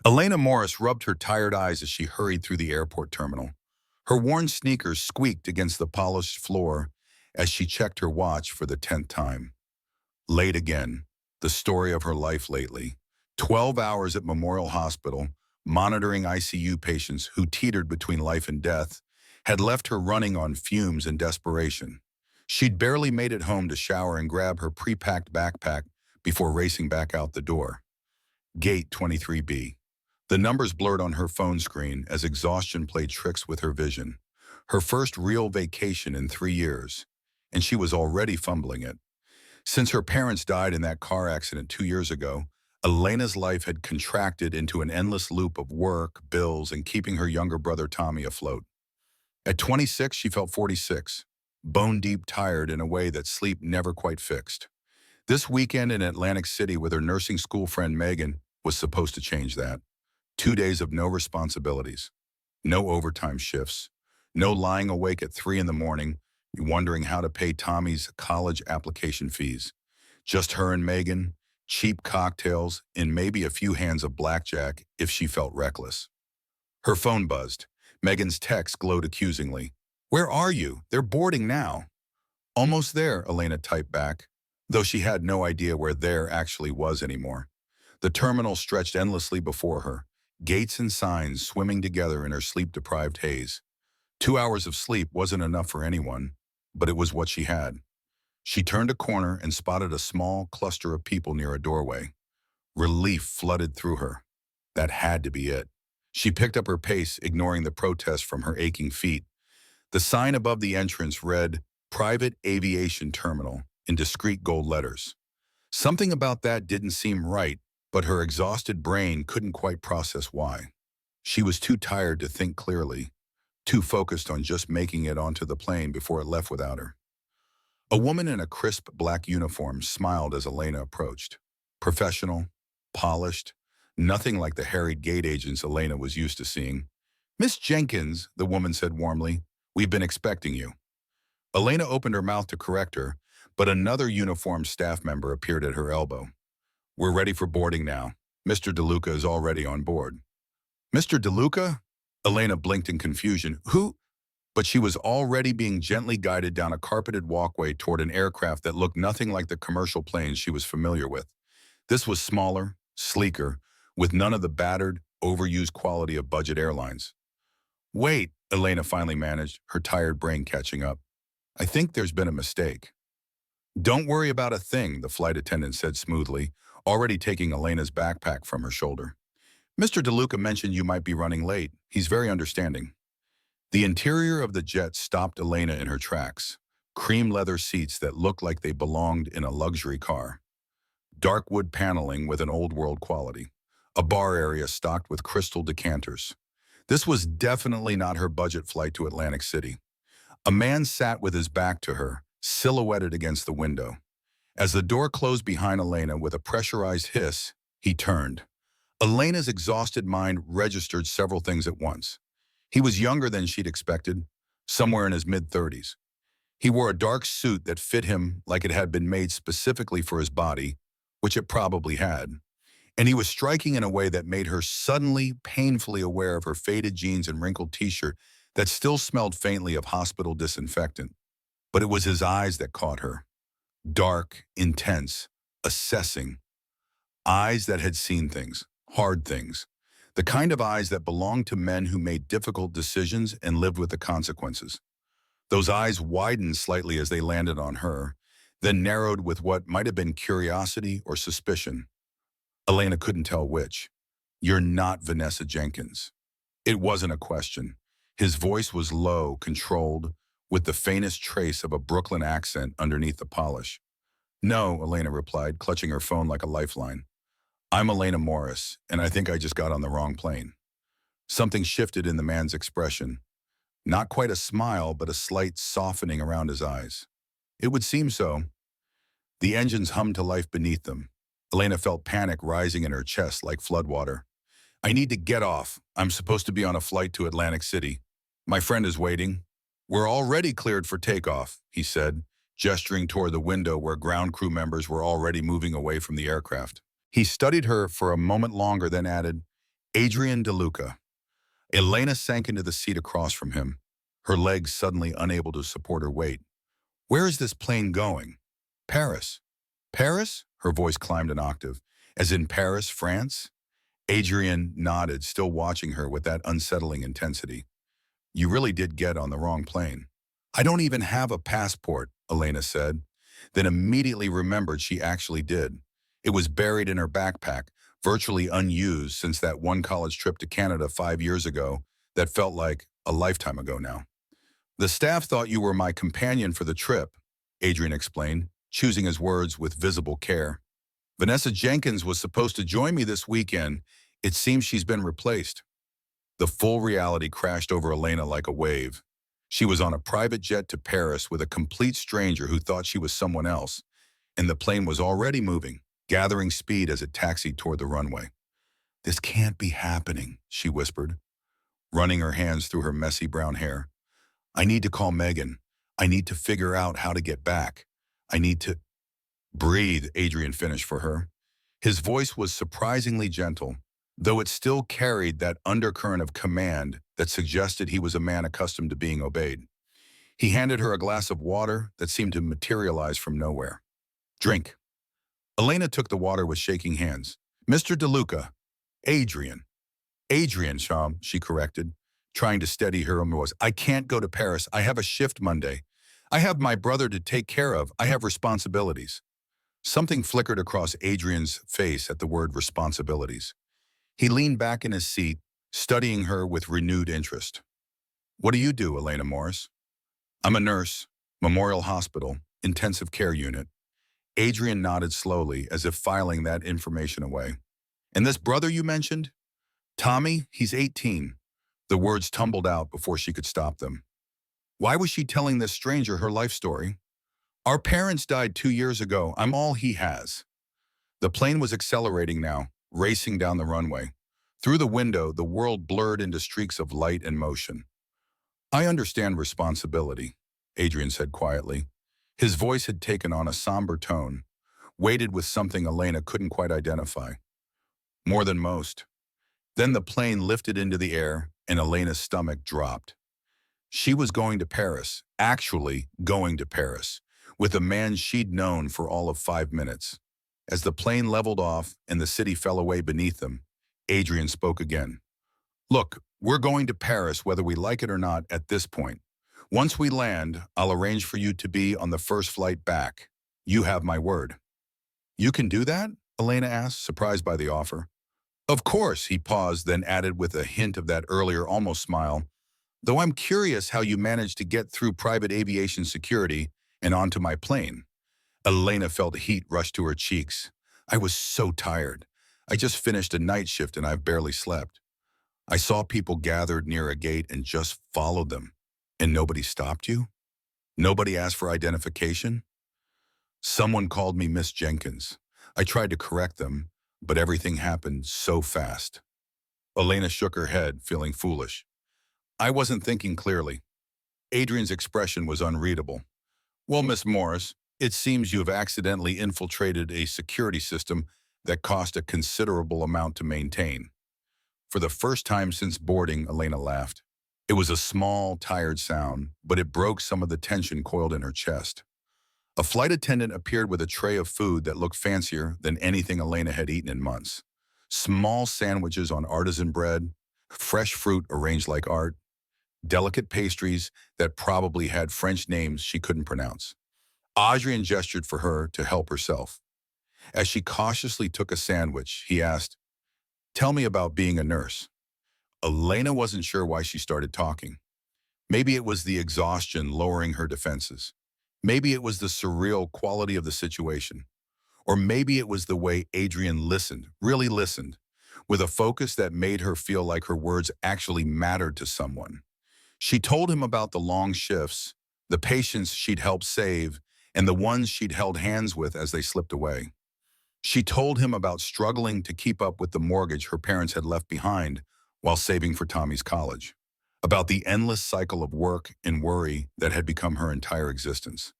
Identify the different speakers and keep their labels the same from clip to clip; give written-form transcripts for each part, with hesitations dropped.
Speaker 1: Elena Morris rubbed her tired eyes as she hurried through the airport terminal. Her worn sneakers squeaked against the polished floor as she checked her watch for the 10th time. Late again, the story of her life lately. 12 hours at Memorial Hospital, monitoring ICU patients who teetered between life and death, had left her running on fumes and desperation. She'd barely made it home to shower and grab her pre-packed backpack before racing back out the door. Gate 23B. The numbers blurred on her phone screen as exhaustion played tricks with her vision. Her first real vacation in 3 years, and she was already fumbling it. Since her parents died in that car accident 2 years ago, Elena's life had contracted into an endless loop of work, bills, and keeping her younger brother Tommy afloat. At 26, she felt 46, bone-deep tired in a way that sleep never quite fixed. This weekend in Atlantic City with her nursing school friend Megan was supposed to change that. 2 days of no responsibilities, no overtime shifts, no lying awake at 3 in the morning, wondering how to pay Tommy's college application fees. Just her and Megan, cheap cocktails, and maybe a few hands of blackjack if she felt reckless. Her phone buzzed. Megan's text glowed accusingly. "Where are you? They're boarding now." "Almost there," Elena typed back, though she had no idea where there actually was anymore. The terminal stretched endlessly before her, gates and signs swimming together in her sleep-deprived haze. 2 hours of sleep wasn't enough for anyone, but it was what she had. She turned a corner and spotted a small cluster of people near a doorway. Relief flooded through her. That had to be it. She picked up her pace, ignoring the protest from her aching feet. The sign above the entrance read, "Private Aviation Terminal," in discreet gold letters. Something about that didn't seem right, but her exhausted brain couldn't quite process why. She was too tired to think clearly, too focused on just making it onto the plane before it left without her. A woman in a crisp black uniform smiled as Elena approached. Professional, polished, nothing like the harried gate agents Elena was used to seeing. "Miss Jenkins," the woman said warmly, "we've been expecting you." Elena opened her mouth to correct her, but another uniformed staff member appeared at her elbow. "We're ready for boarding now. Mr. DeLuca is already on board." "Mr. DeLuca?" Elena blinked in confusion. "Who?" But she was already being gently guided down a carpeted walkway toward an aircraft that looked nothing like the commercial planes she was familiar with. This was smaller, sleeker, with none of the battered, overused quality of budget airlines. "Wait," Elena finally managed, her tired brain catching up. "I think there's been a mistake." "Don't worry about a thing," the flight attendant said smoothly, already taking Elena's backpack from her shoulder. "Mr. DeLuca mentioned you might be running late. He's very understanding." The interior of the jet stopped Elena in her tracks. Cream leather seats that looked like they belonged in a luxury car. Dark wood paneling with an old-world quality. A bar area stocked with crystal decanters. This was definitely not her budget flight to Atlantic City. A man sat with his back to her, silhouetted against the window. As the door closed behind Elena with a pressurized hiss, he turned. Elena's exhausted mind registered several things at once. He was younger than she'd expected, somewhere in his mid-30s. He wore a dark suit that fit him like it had been made specifically for his body, which it probably had. And he was striking in a way that made her suddenly, painfully aware of her faded jeans and wrinkled t-shirt that still smelled faintly of hospital disinfectant. But it was his eyes that caught her. Dark, intense, assessing. Eyes that had seen things, hard things. The kind of eyes that belonged to men who made difficult decisions and lived with the consequences. Those eyes widened slightly as they landed on her, then narrowed with what might have been curiosity or suspicion. Elena couldn't tell which. "You're not Vanessa Jenkins." It wasn't a question. His voice was low, controlled, with the faintest trace of a Brooklyn accent underneath the polish. "No," Elena replied, clutching her phone like a lifeline. "I'm Elena Morris, and I think I just got on the wrong plane." Something shifted in the man's expression. Not quite a smile, but a slight softening around his eyes. It would seem so. The engines hummed to life beneath them. Elena felt panic rising in her chest like floodwater. "I need to get off. I'm supposed to be on a flight to Atlantic City. My friend is waiting." "We're already cleared for takeoff," he said, gesturing toward the window where ground crew members were already moving away from the aircraft. He studied her for a moment longer, then added, Adrian DeLuca. Elena sank into the seat across from him, her legs suddenly unable to support her weight. Where is this plane going? Paris. Paris? Her voice climbed an octave. As in Paris, France? Adrian nodded, still watching her with that unsettling intensity. You really did get on the wrong plane. I don't even have a passport, Elena said, then immediately remembered she actually did. It was buried in her backpack, virtually unused since that one college trip to Canada 5 years ago that felt like a lifetime ago now. The staff thought you were my companion for the trip, Adrian explained, choosing his words with visible care. Vanessa Jenkins was supposed to join me this weekend. It seems she's been replaced. The full reality crashed over Elena like a wave. She was on a private jet to Paris with a complete stranger who thought she was someone else, and the plane was already moving, gathering speed as it taxied toward the runway. This can't be happening, she whispered, running her hands through her messy brown hair. I need to call Megan. I need to figure out how to get back. I need to breathe, Adrian finished for her. His voice was surprisingly gentle, though it still carried that undercurrent of command that suggested he was a man accustomed to being obeyed. He handed her a glass of water that seemed to materialize from nowhere. Drink. Elena took the water with shaking hands. Mr. DeLuca. Adrian. Adrian, Sham, she corrected, trying to steady her own voice. I can't go to Paris. I have a shift Monday. I have my brother to take care of. I have responsibilities. Something flickered across Adrian's face at the word responsibilities. He leaned back in his seat, studying her with renewed interest. What do you do, Elena Morris? I'm a nurse, Memorial Hospital, intensive care unit. Adrian nodded slowly, as if filing that information away. And this brother you mentioned? Tommy, he's 18. The words tumbled out before she could stop them. Why was she telling this stranger her life story? Our parents died 2 years ago. I'm all he has. The plane was accelerating now, racing down the runway. Through the window, the world blurred into streaks of light and motion. I understand responsibility, Adrian said quietly. His voice had taken on a somber tone, weighted with something Elena couldn't quite identify. More than most. Then the plane lifted into the air, and Elena's stomach dropped. She was going to Paris, actually going to Paris, with a man she'd known for all of 5 minutes. As the plane leveled off and the city fell away beneath them, Adrian spoke again. Look, we're going to Paris whether we like it or not at this point. Once we land, I'll arrange for you to be on the first flight back. You have my word. You can do that? Elena asked, surprised by the offer. Of course, he paused, then added with a hint of that earlier almost smile, though I'm curious how you managed to get through private aviation security and onto my plane. Elena felt heat rush to her cheeks. I was so tired. I just finished a night shift and I've barely slept. I saw people gathered near a gate and just followed them. And nobody stopped you? Nobody asked for identification? Someone called me Miss Jenkins. I tried to correct them, but everything happened so fast. Elena shook her head, feeling foolish. I wasn't thinking clearly. Adrian's expression was unreadable. Well, Miss Morris, it seems you have accidentally infiltrated a security system that cost a considerable amount to maintain. For the first time since boarding, Elena laughed. It was a small, tired sound, but it broke some of the tension coiled in her chest. A flight attendant appeared with a tray of food that looked fancier than anything Elena had eaten in months. Small sandwiches on artisan bread, fresh fruit arranged like art, delicate pastries that probably had French names she couldn't pronounce. Adrian gestured for her to help herself. As she cautiously took a sandwich, he asked, Tell me about being a nurse. Elena wasn't sure why she started talking. Maybe it was the exhaustion lowering her defenses. Maybe it was the surreal quality of the situation. Or maybe it was the way Adrian listened, really listened, with a focus that made her feel like her words actually mattered to someone. She told him about the long shifts, the patients she'd helped save, and the ones she'd held hands with as they slipped away. She told him about struggling to keep up with the mortgage her parents had left behind while saving for Tommy's college, about the endless cycle of work and worry that had become her entire existence.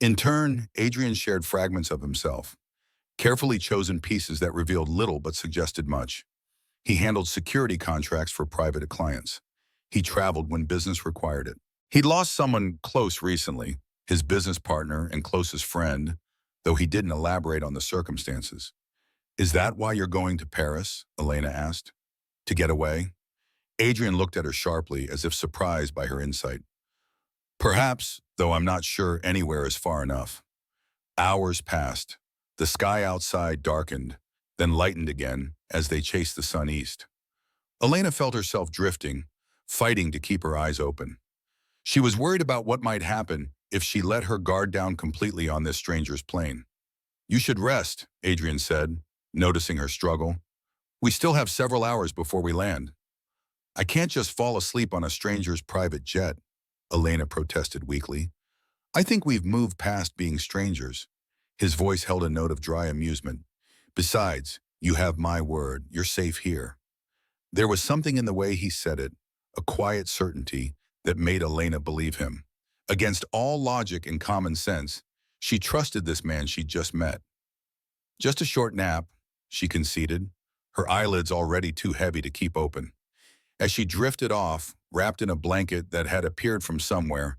Speaker 1: In turn, Adrian shared fragments of himself, carefully chosen pieces that revealed little but suggested much. He handled security contracts for private clients. He traveled when business required it. He'd lost someone close recently, his business partner and closest friend, though he didn't elaborate on the circumstances. Is that why you're going to Paris? Elena asked. To get away? Adrian looked at her sharply, as if surprised by her insight. Perhaps, though I'm not sure anywhere is far enough. Hours passed. The sky outside darkened, then lightened again as they chased the sun east. Elena felt herself drifting, fighting to keep her eyes open. She was worried about what might happen if she let her guard down completely on this stranger's plane. You should rest, Adrian said, noticing her struggle. We still have several hours before we land. I can't just fall asleep on a stranger's private jet, Elena protested weakly. I think we've moved past being strangers. His voice held a note of dry amusement. Besides, you have my word, you're safe here. There was something in the way he said it, a quiet certainty that made Elena believe him. Against all logic and common sense, she trusted this man she'd just met. Just a short nap, she conceded, her eyelids already too heavy to keep open. As she drifted off, wrapped in a blanket that had appeared from somewhere,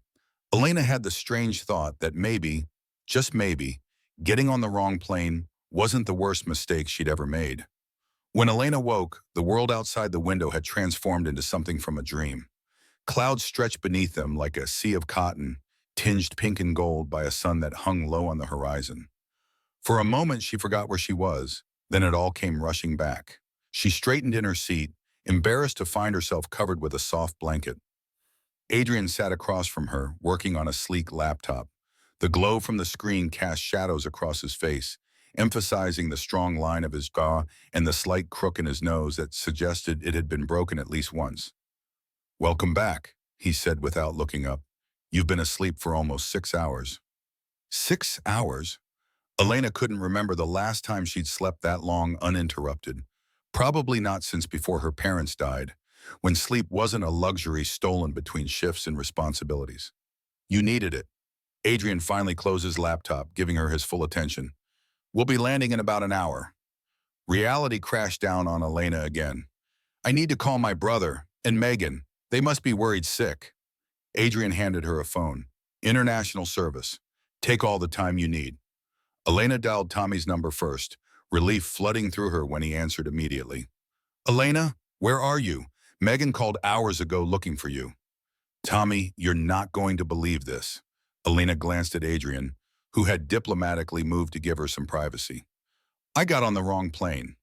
Speaker 1: Elena had the strange thought that maybe, just maybe, getting on the wrong plane wasn't the worst mistake she'd ever made. When Elena woke, the world outside the window had transformed into something from a dream. Clouds stretched beneath them like a sea of cotton, tinged pink and gold by a sun that hung low on the horizon. For a moment, she forgot where she was, then it all came rushing back. She straightened in her seat, embarrassed to find herself covered with a soft blanket. Adrian sat across from her, working on a sleek laptop. The glow from the screen cast shadows across his face, emphasizing the strong line of his jaw and the slight crook in his nose that suggested it had been broken at least once. Welcome back, he said without looking up. You've been asleep for almost 6 hours. 6 hours? Elena couldn't remember the last time she'd slept that long uninterrupted. Probably not since before her parents died, when sleep wasn't a luxury stolen between shifts and responsibilities. You needed it. Adrian finally closed his laptop, giving her his full attention. We'll be landing in about an hour. Reality crashed down on Elena again. I need to call my brother and Megan. They must be worried sick. Adrian handed her a phone. International service. Take all the time you need. Elena dialed Tommy's number first, relief flooding through her when he answered immediately. Elena, where are you? Megan called hours ago looking for you. Tommy, you're not going to believe this. Elena glanced at Adrian, who had diplomatically moved to give her some privacy. I got on the wrong plane.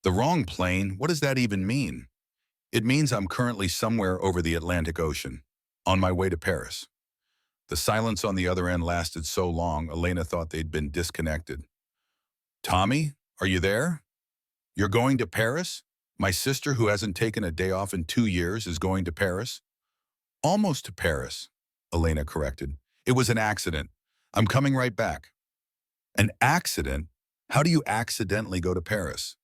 Speaker 1: The wrong plane? What does that even mean? It means I'm currently somewhere over the Atlantic Ocean, on my way to Paris. The silence on the other end lasted so long, Elena thought they'd been disconnected. Tommy, are you there? You're going to Paris? My sister, who hasn't taken a day off in 2 years, is going to Paris? Almost to Paris, Elena corrected. It was an accident. I'm coming right back. An accident? How do you accidentally go to Paris?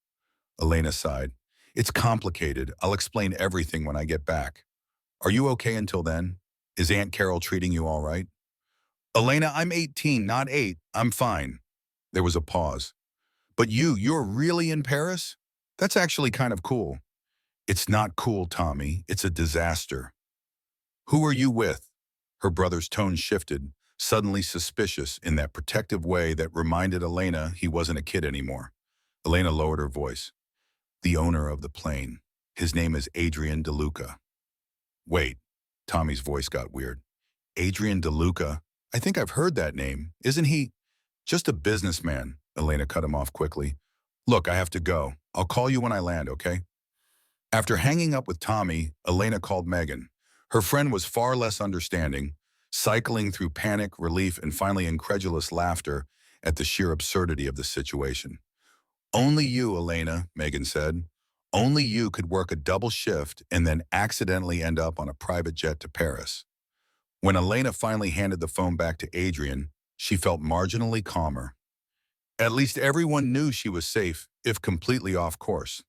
Speaker 1: Elena sighed. It's complicated. I'll explain everything when I get back. Are you okay until then? Is Aunt Carol treating you all right? Elena, I'm 18, not 8. I'm fine. There was a pause. But you're really in Paris? That's actually kind of cool. It's not cool, Tommy. It's a disaster. Who are you with? Her brother's tone shifted, suddenly suspicious in that protective way that reminded Elena he wasn't a kid anymore. Elena lowered her voice. The owner of the plane. His name is Adrian DeLuca. Wait, Tommy's voice got weird. Adrian DeLuca? I think I've heard that name. Isn't he? Just a businessman, Elena cut him off quickly. Look, I have to go. I'll call you when I land, okay? After hanging up with Tommy, Elena called Megan. Her friend was far less understanding, cycling through panic, relief, and finally incredulous laughter at the sheer absurdity of the situation. Only you, Elena, Megan said. Only you could work a double shift and then accidentally end up on a private jet to Paris. When Elena finally handed the phone back to Adrian, she felt marginally calmer. At least everyone knew she was safe, if completely off course.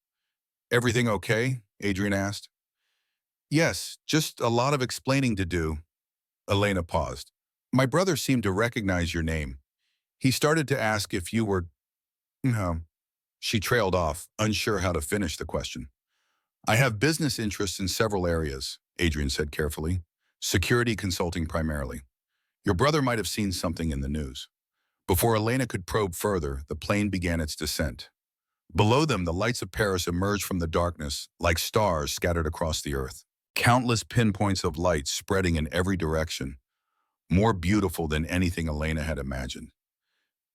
Speaker 1: Everything okay? Adrian asked. Yes, just a lot of explaining to do. Elena paused. My brother seemed to recognize your name. He started to ask if you were, no. She trailed off, unsure how to finish the question. I have business interests in several areas, Adrian said carefully. Security consulting primarily. Your brother might have seen something in the news. Before Elena could probe further, the plane began its descent. Below them, the lights of Paris emerged from the darkness like stars scattered across the earth. Countless pinpoints of light spreading in every direction, more beautiful than anything Elena had imagined.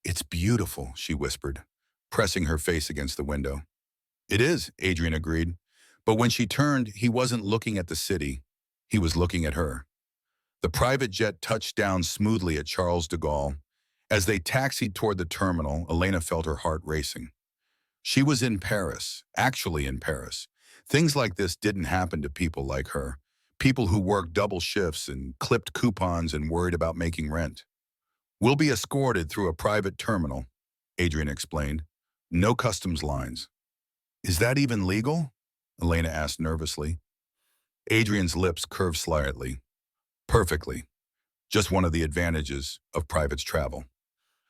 Speaker 1: It's beautiful, she whispered, pressing her face against the window. It is, Adrian agreed. But when she turned, he wasn't looking at the city. He was looking at her. The private jet touched down smoothly at Charles de Gaulle. As they taxied toward the terminal, Elena felt her heart racing. She was in Paris, actually in Paris. Things like this didn't happen to people like her, people who worked double shifts and clipped coupons and worried about making rent. We'll be escorted through a private terminal, Adrian explained. No customs lines. Is that even legal? Elena asked nervously. Adrian's lips curved slightly. Perfectly. Just one of the advantages of private travel.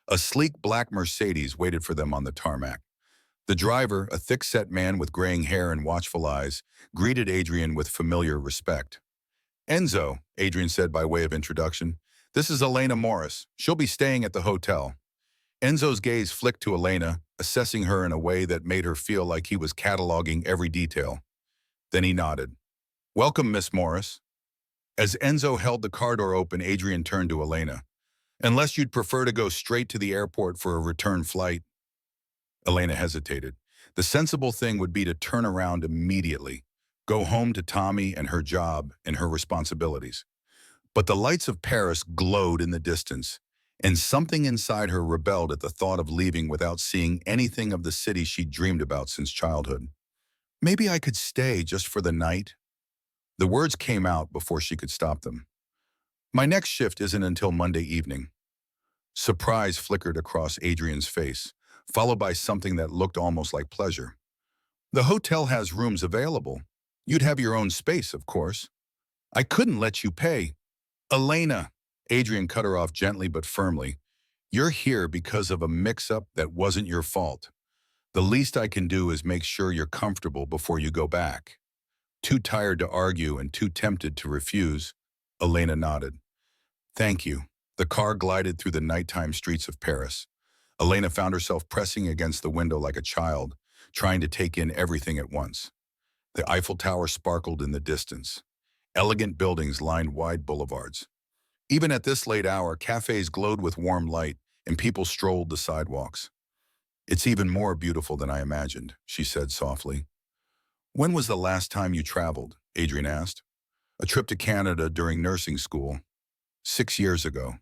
Speaker 1: A sleek black Mercedes waited for them on the tarmac. The driver, a thick-set man with graying hair and watchful eyes, greeted Adrian with familiar respect. Enzo, Adrian said by way of introduction, this is Elena Morris. She'll be staying at the hotel. Enzo's gaze flicked to Elena, assessing her in a way that made her feel like he was cataloging every detail. Then he nodded. Welcome, Miss Morris. As Enzo held the car door open, Adrian turned to Elena. Unless you'd prefer to go straight to the airport for a return flight. Elena hesitated. The sensible thing would be to turn around immediately, go home to Tommy and her job and her responsibilities. But the lights of Paris glowed in the distance, and something inside her rebelled at the thought of leaving without seeing anything of the city she'd dreamed about since childhood. Maybe I could stay just for the night. The words came out before she could stop them. My next shift isn't until Monday evening. Surprise flickered across Adrian's face, followed by something that looked almost like pleasure. The hotel has rooms available. You'd have your own space, of course. I couldn't let you pay. Elena, Adrian cut her off gently but firmly. You're here because of a mix-up that wasn't your fault. The least I can do is make sure you're comfortable before you go back. Too tired to argue and too tempted to refuse, Elena nodded. Thank you. The car glided through the nighttime streets of Paris. Elena found herself pressing against the window like a child, trying to take in everything at once. The Eiffel Tower sparkled in the distance. Elegant buildings lined wide boulevards. Even at this late hour, cafes glowed with warm light, and people strolled the sidewalks. It's even more beautiful than I imagined, she said softly. When was the last time you traveled? Adrian asked. A trip to Canada during nursing school. 6 years ago.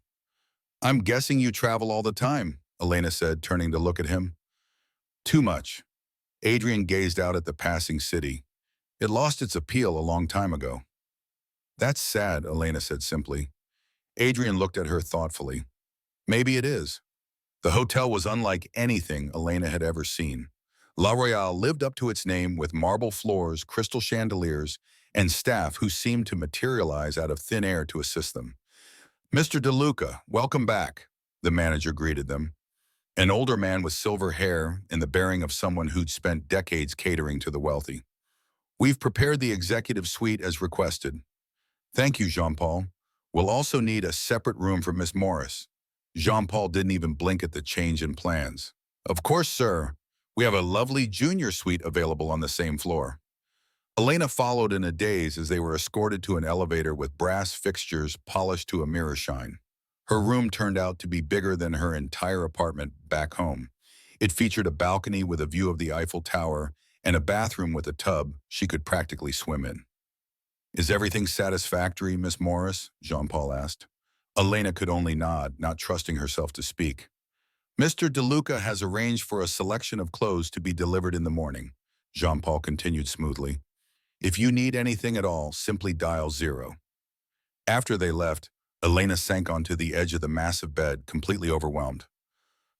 Speaker 1: I'm guessing you travel all the time, Elena said, turning to look at him. Too much. Adrian gazed out at the passing city. It lost its appeal a long time ago. That's sad, Elena said simply. Adrian looked at her thoughtfully. Maybe it is. The hotel was unlike anything Elena had ever seen. La Royale lived up to its name with marble floors, crystal chandeliers, and staff who seemed to materialize out of thin air to assist them. Mr. DeLuca, welcome back, the manager greeted them. An older man with silver hair and the bearing of someone who'd spent decades catering to the wealthy. We've prepared the executive suite as requested. Thank you, Jean-Paul. We'll also need a separate room for Miss Morris. Jean-Paul didn't even blink at the change in plans. Of course, sir. We have a lovely junior suite available on the same floor. Elena followed in a daze as they were escorted to an elevator with brass fixtures polished to a mirror shine. Her room turned out to be bigger than her entire apartment back home. It featured a balcony with a view of the Eiffel Tower and a bathroom with a tub she could practically swim in. Is everything satisfactory, Miss Morris? Jean-Paul asked. Elena could only nod, not trusting herself to speak. Mr. DeLuca has arranged for a selection of clothes to be delivered in the morning, Jean-Paul continued smoothly. If you need anything at all, simply dial 0. After they left, Elena sank onto the edge of the massive bed, completely overwhelmed.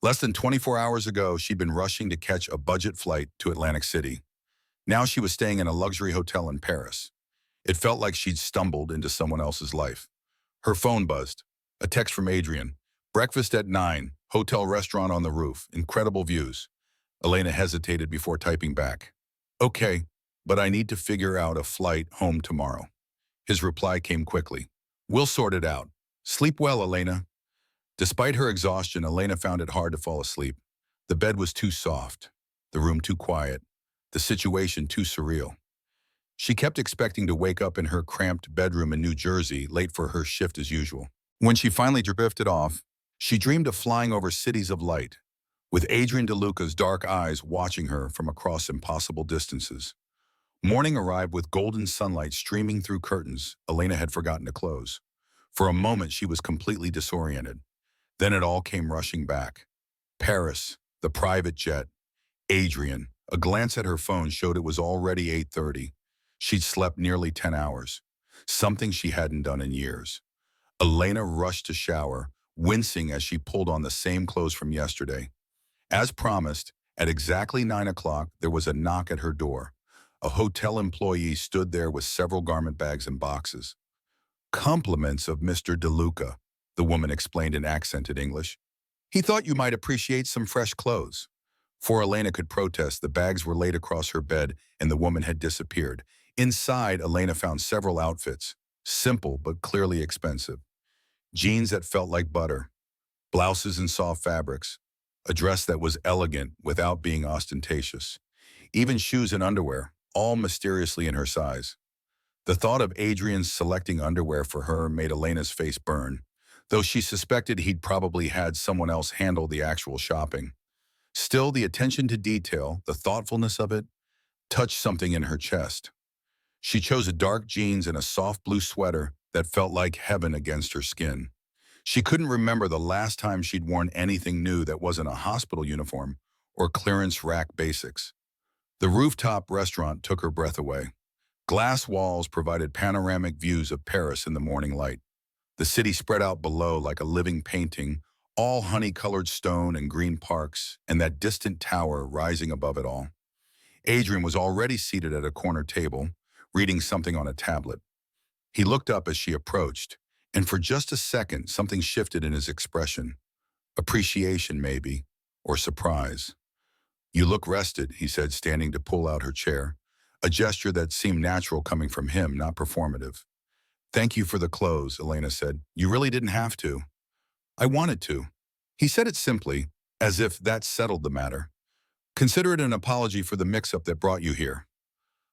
Speaker 1: Less than 24 hours ago, she'd been rushing to catch a budget flight to Atlantic City. Now she was staying in a luxury hotel in Paris. It felt like she'd stumbled into someone else's life. Her phone buzzed. A text from Adrian. Breakfast at 9, hotel restaurant on the roof, incredible views. Elena hesitated before typing back. Okay, but I need to figure out a flight home tomorrow. His reply came quickly. We'll sort it out. Sleep well, Elena. Despite her exhaustion, Elena found it hard to fall asleep. The bed was too soft, the room too quiet, the situation too surreal. She kept expecting to wake up in her cramped bedroom in New Jersey, late for her shift as usual. When she finally drifted off, she dreamed of flying over cities of light, with Adrian DeLuca's dark eyes watching her from across impossible distances. Morning arrived with golden sunlight streaming through curtains Elena had forgotten to close. For a moment, she was completely disoriented. Then it all came rushing back. Paris, the private jet, Adrian. A glance at her phone showed it was already 8:30. She'd slept nearly 10 hours, something she hadn't done in years. Elena rushed to shower, wincing as she pulled on the same clothes from yesterday. As promised, at exactly 9 o'clock, there was a knock at her door. A hotel employee stood there with several garment bags and boxes. Compliments of Mr. DeLuca, the woman explained in accented English. He thought you might appreciate some fresh clothes. Before Elena could protest, the bags were laid across her bed and the woman had disappeared. Inside, Elena found several outfits, simple but clearly expensive. Jeans that felt like butter, blouses in soft fabrics, a dress that was elegant without being ostentatious, even shoes and underwear, all mysteriously in her size. The thought of Adrian selecting underwear for her made Elena's face burn, though she suspected he'd probably had someone else handle the actual shopping. Still, the attention to detail, the thoughtfulness of it, touched something in her chest. She chose a dark jeans and a soft blue sweater that felt like heaven against her skin. She couldn't remember the last time she'd worn anything new that wasn't a hospital uniform or clearance rack basics. The rooftop restaurant took her breath away. Glass walls provided panoramic views of Paris in the morning light. The city spread out below like a living painting, all honey-colored stone and green parks, and that distant tower rising above it all. Adrian was already seated at a corner table, reading something on a tablet. He looked up as she approached, and for just a second, something shifted in his expression. Appreciation, maybe, or surprise. You look rested, he said, standing to pull out her chair, a gesture that seemed natural coming from him, not performative. Thank you for the clothes, Elena said. You really didn't have to. I wanted to. He said it simply, as if that settled the matter. Consider it an apology for the mix-up that brought you here.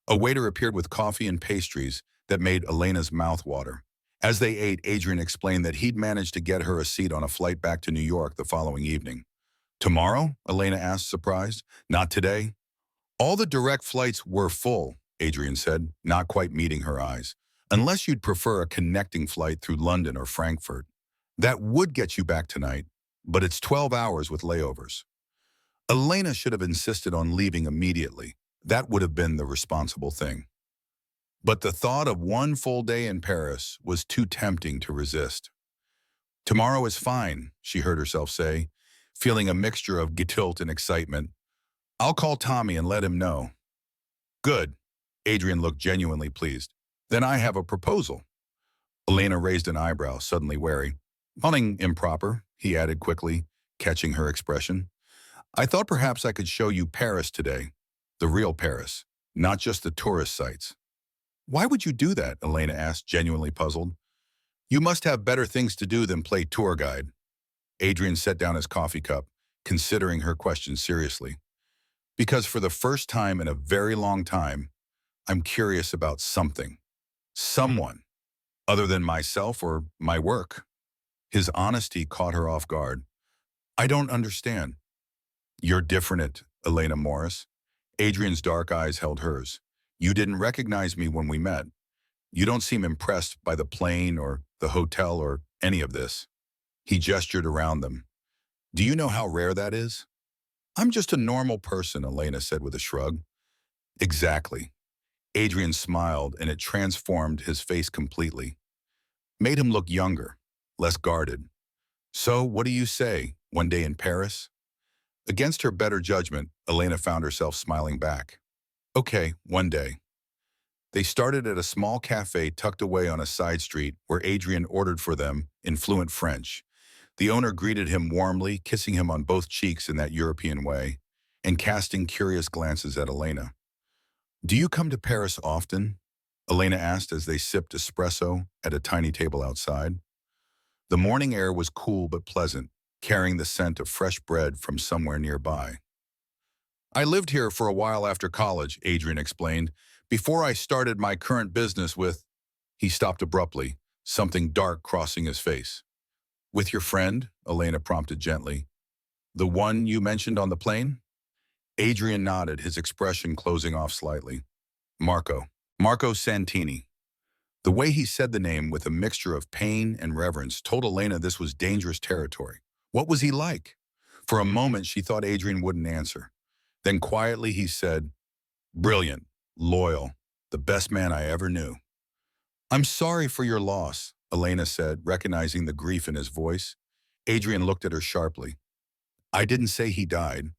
Speaker 1: A waiter appeared with coffee and pastries that made Elena's mouth water. As they ate, Adrian explained that he'd managed to get her a seat on a flight back to New York the following evening. Tomorrow? Elena asked, surprised. Not today? All the direct flights were full, Adrian said, not quite meeting her eyes. Unless you'd prefer a connecting flight through London or Frankfurt. That would get you back tonight, but it's 12 hours with layovers. Elena should have insisted on leaving immediately. That would have been the responsible thing. But the thought of one full day in Paris was too tempting to resist. Tomorrow is fine, she heard herself say, feeling a mixture of guilt and excitement. I'll call Tommy and let him know. Good. Adrian looked genuinely pleased. Then I have a proposal. Elena raised an eyebrow, suddenly wary. Nothing improper, he added quickly, catching her expression. I thought perhaps I could show you Paris today. The real Paris, not just the tourist sites. Why would you do that? Elena asked, genuinely puzzled. You must have better things to do than play tour guide. Adrian set down his coffee cup, considering her question seriously. Because for the first time in a very long time, I'm curious about something. Someone, other than myself or my work. His honesty caught her off guard. I don't understand. You're different, Elena Morris. Adrian's dark eyes held hers. You didn't recognize me when we met. You don't seem impressed by the plane or the hotel or any of this. He gestured around them. Do you know how rare that is? I'm just a normal person, Elena said with a shrug. Exactly. Adrian smiled, and it transformed his face completely. Made him look younger, less guarded. So, what do you say, one day in Paris? Against her better judgment, Elena found herself smiling back. Okay, one day. They started at a small cafe tucked away on a side street where Adrian ordered for them in fluent French. The owner greeted him warmly, kissing him on both cheeks in that European way. and casting curious glances at Elena. "Do you come to Paris often?" Elena asked as they sipped espresso at a tiny table outside. The morning air was cool but pleasant, carrying the scent of fresh bread from somewhere nearby. "I lived here for a while after college," Adrian explained, "before I started my current business with—" He stopped abruptly, something dark crossing his face. "With your friend?" Elena prompted gently. "The one you mentioned on the plane?" Adrian nodded, his expression closing off slightly. "Marco. Marco Santini." The way he said the name with a mixture of pain and reverence told Elena this was dangerous territory. What was he like? For a moment, she thought Adrian wouldn't answer. Then quietly he said, "Brilliant, loyal, the best man I ever knew." "I'm sorry for your loss," Elena said, recognizing the grief in his voice. Adrian looked at her sharply. "I didn't say he died.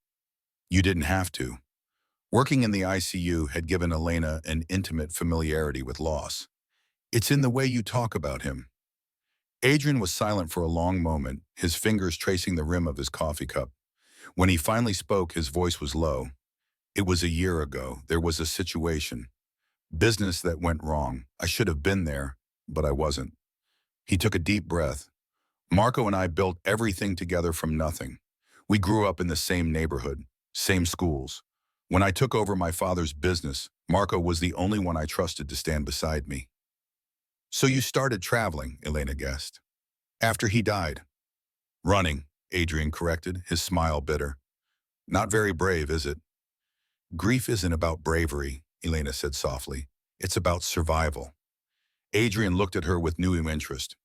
Speaker 1: You didn't have to." Working in the ICU had given Elena an intimate familiarity with loss. "It's in the way you talk about him." Adrian was silent for a long moment, his fingers tracing the rim of his coffee cup. When he finally spoke, his voice was low. "It was a year ago. There was a situation. Business that went wrong. I should have been there, but I wasn't." He took a deep breath. "Marco and I built everything together from nothing. We grew up in the same neighborhood, same schools. When I took over my father's business, Marco was the only one I trusted to stand beside me." "So you started traveling," Elena guessed. "After he died?" "Running," Adrian corrected, his smile bitter. "Not very brave, is it?" "Grief isn't about bravery," Elena said softly. "It's about survival." Adrian looked at her with new interest.